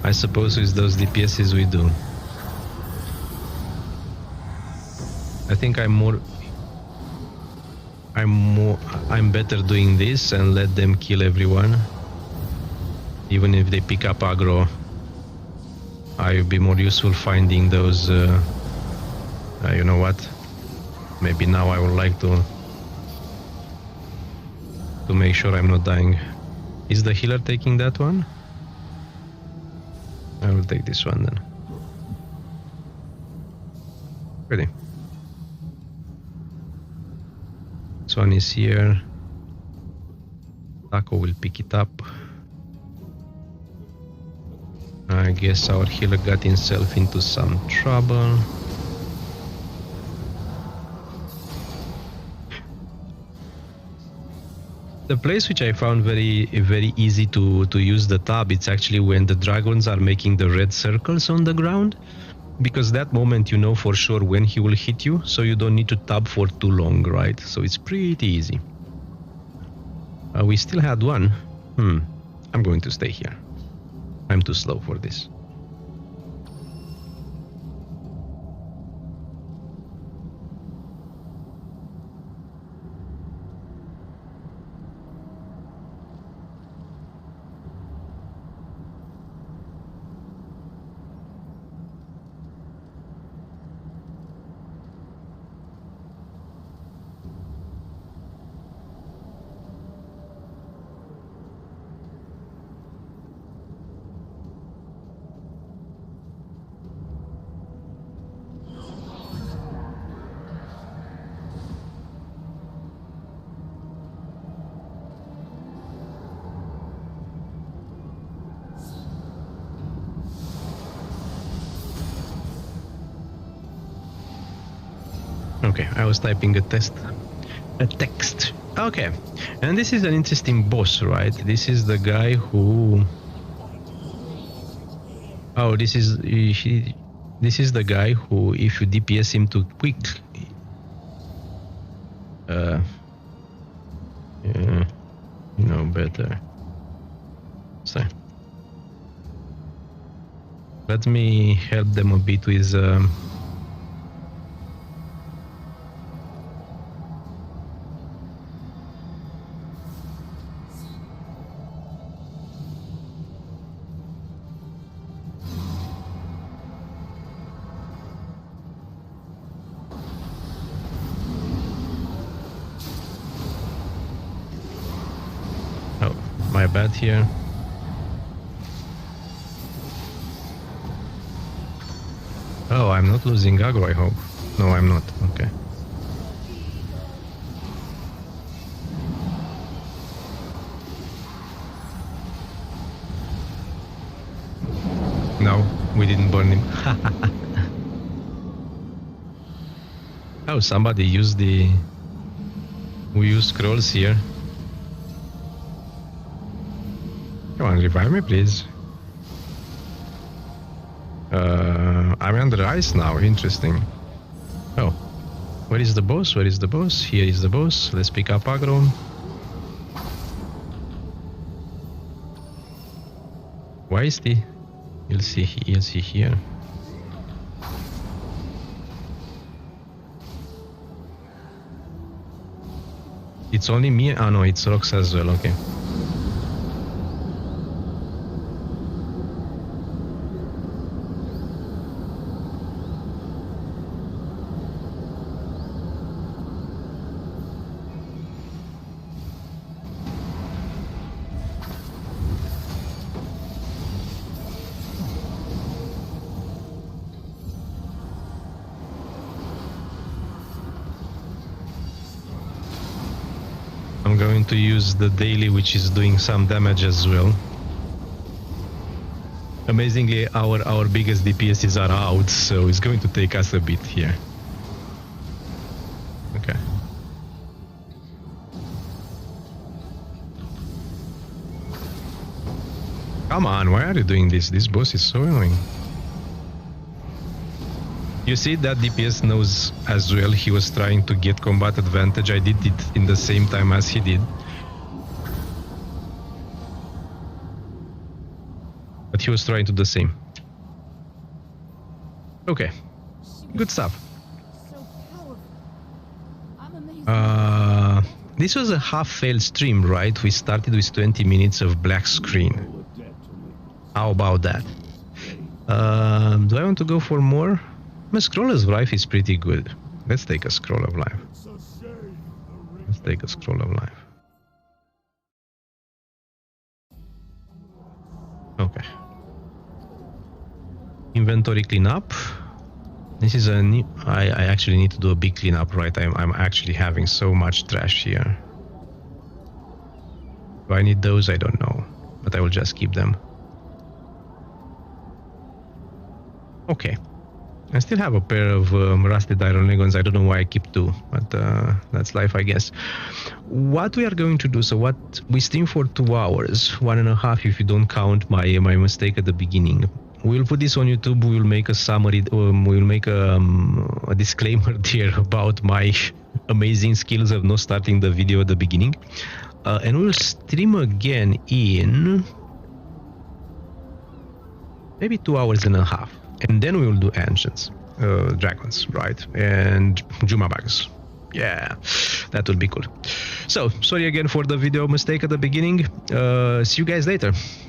[SPEAKER 1] I suppose with those DPSs we do. I think I'm better doing this and let them kill everyone. Even if they pick up aggro, I will be more useful finding those. You know what? Maybe now I would like to make sure I'm not dying. Is the healer taking that one? I will take this one then. Ready. This one is here. Taco will pick it up. I guess our healer got himself into some trouble. The place which I found very easy to use the tab, it's actually when the dragons are making the red circles on the ground, because that moment you know for sure when he will hit you, so you don't need to tab for too long, right? So it's pretty easy. We still had one. I'm going to stay here. I'm too slow for this. Okay, I was typing a text. Okay, and this is an interesting boss, right? This is the guy who... Oh, this is... This is the guy who, if you DPS him too quick, you know better. So let me help them a bit with oh, my bad here. Oh, I'm not losing aggro, I hope. No, I'm not. Okay. No, we didn't burn him. Oh, somebody used the... We use scrolls here. Come on, revive me, please. I'm under ice now. Interesting. Oh, where is the boss? Where is the boss? Here is the boss. Let's pick up aggro. Why is the... You'll see here. It's only me? Ah no, it's Rox as well, okay. I'm going to use the daily, which is doing some damage as well. Amazingly, our biggest DPSs are out, so it's going to take us a bit here. Okay. Come on, why are you doing this? This boss is so annoying. You see, that DPS knows as well. He was trying to get combat advantage. I did it in the same time as he did. But he was trying to do the same. Okay. Good stuff. This was a half-failed stream, right? We started with 20 minutes of black screen. How about that? Do I want to go for more? A scroll of life is pretty good. Let's take a scroll of life. Let's take a scroll of life. Okay. Inventory cleanup. This is a new... I actually need to do a big cleanup, right? I'm actually having so much trash here. Do I need those? I don't know. But I will just keep them. Okay. I still have a pair of rusted iron leggings. I don't know why I keep two, but that's life, I guess. What we are going to do, so what we stream for 2 hours, 1.5 if you don't count my mistake at the beginning. We'll put this on YouTube. We'll make a summary. We'll make a disclaimer there about my amazing skills of not starting the video at the beginning, and we'll stream again in maybe 2.5 hours. And then we will do ancients, dragons, right? And Juma bags. Yeah, that would be cool. So, sorry again for the video mistake at the beginning. See you guys later.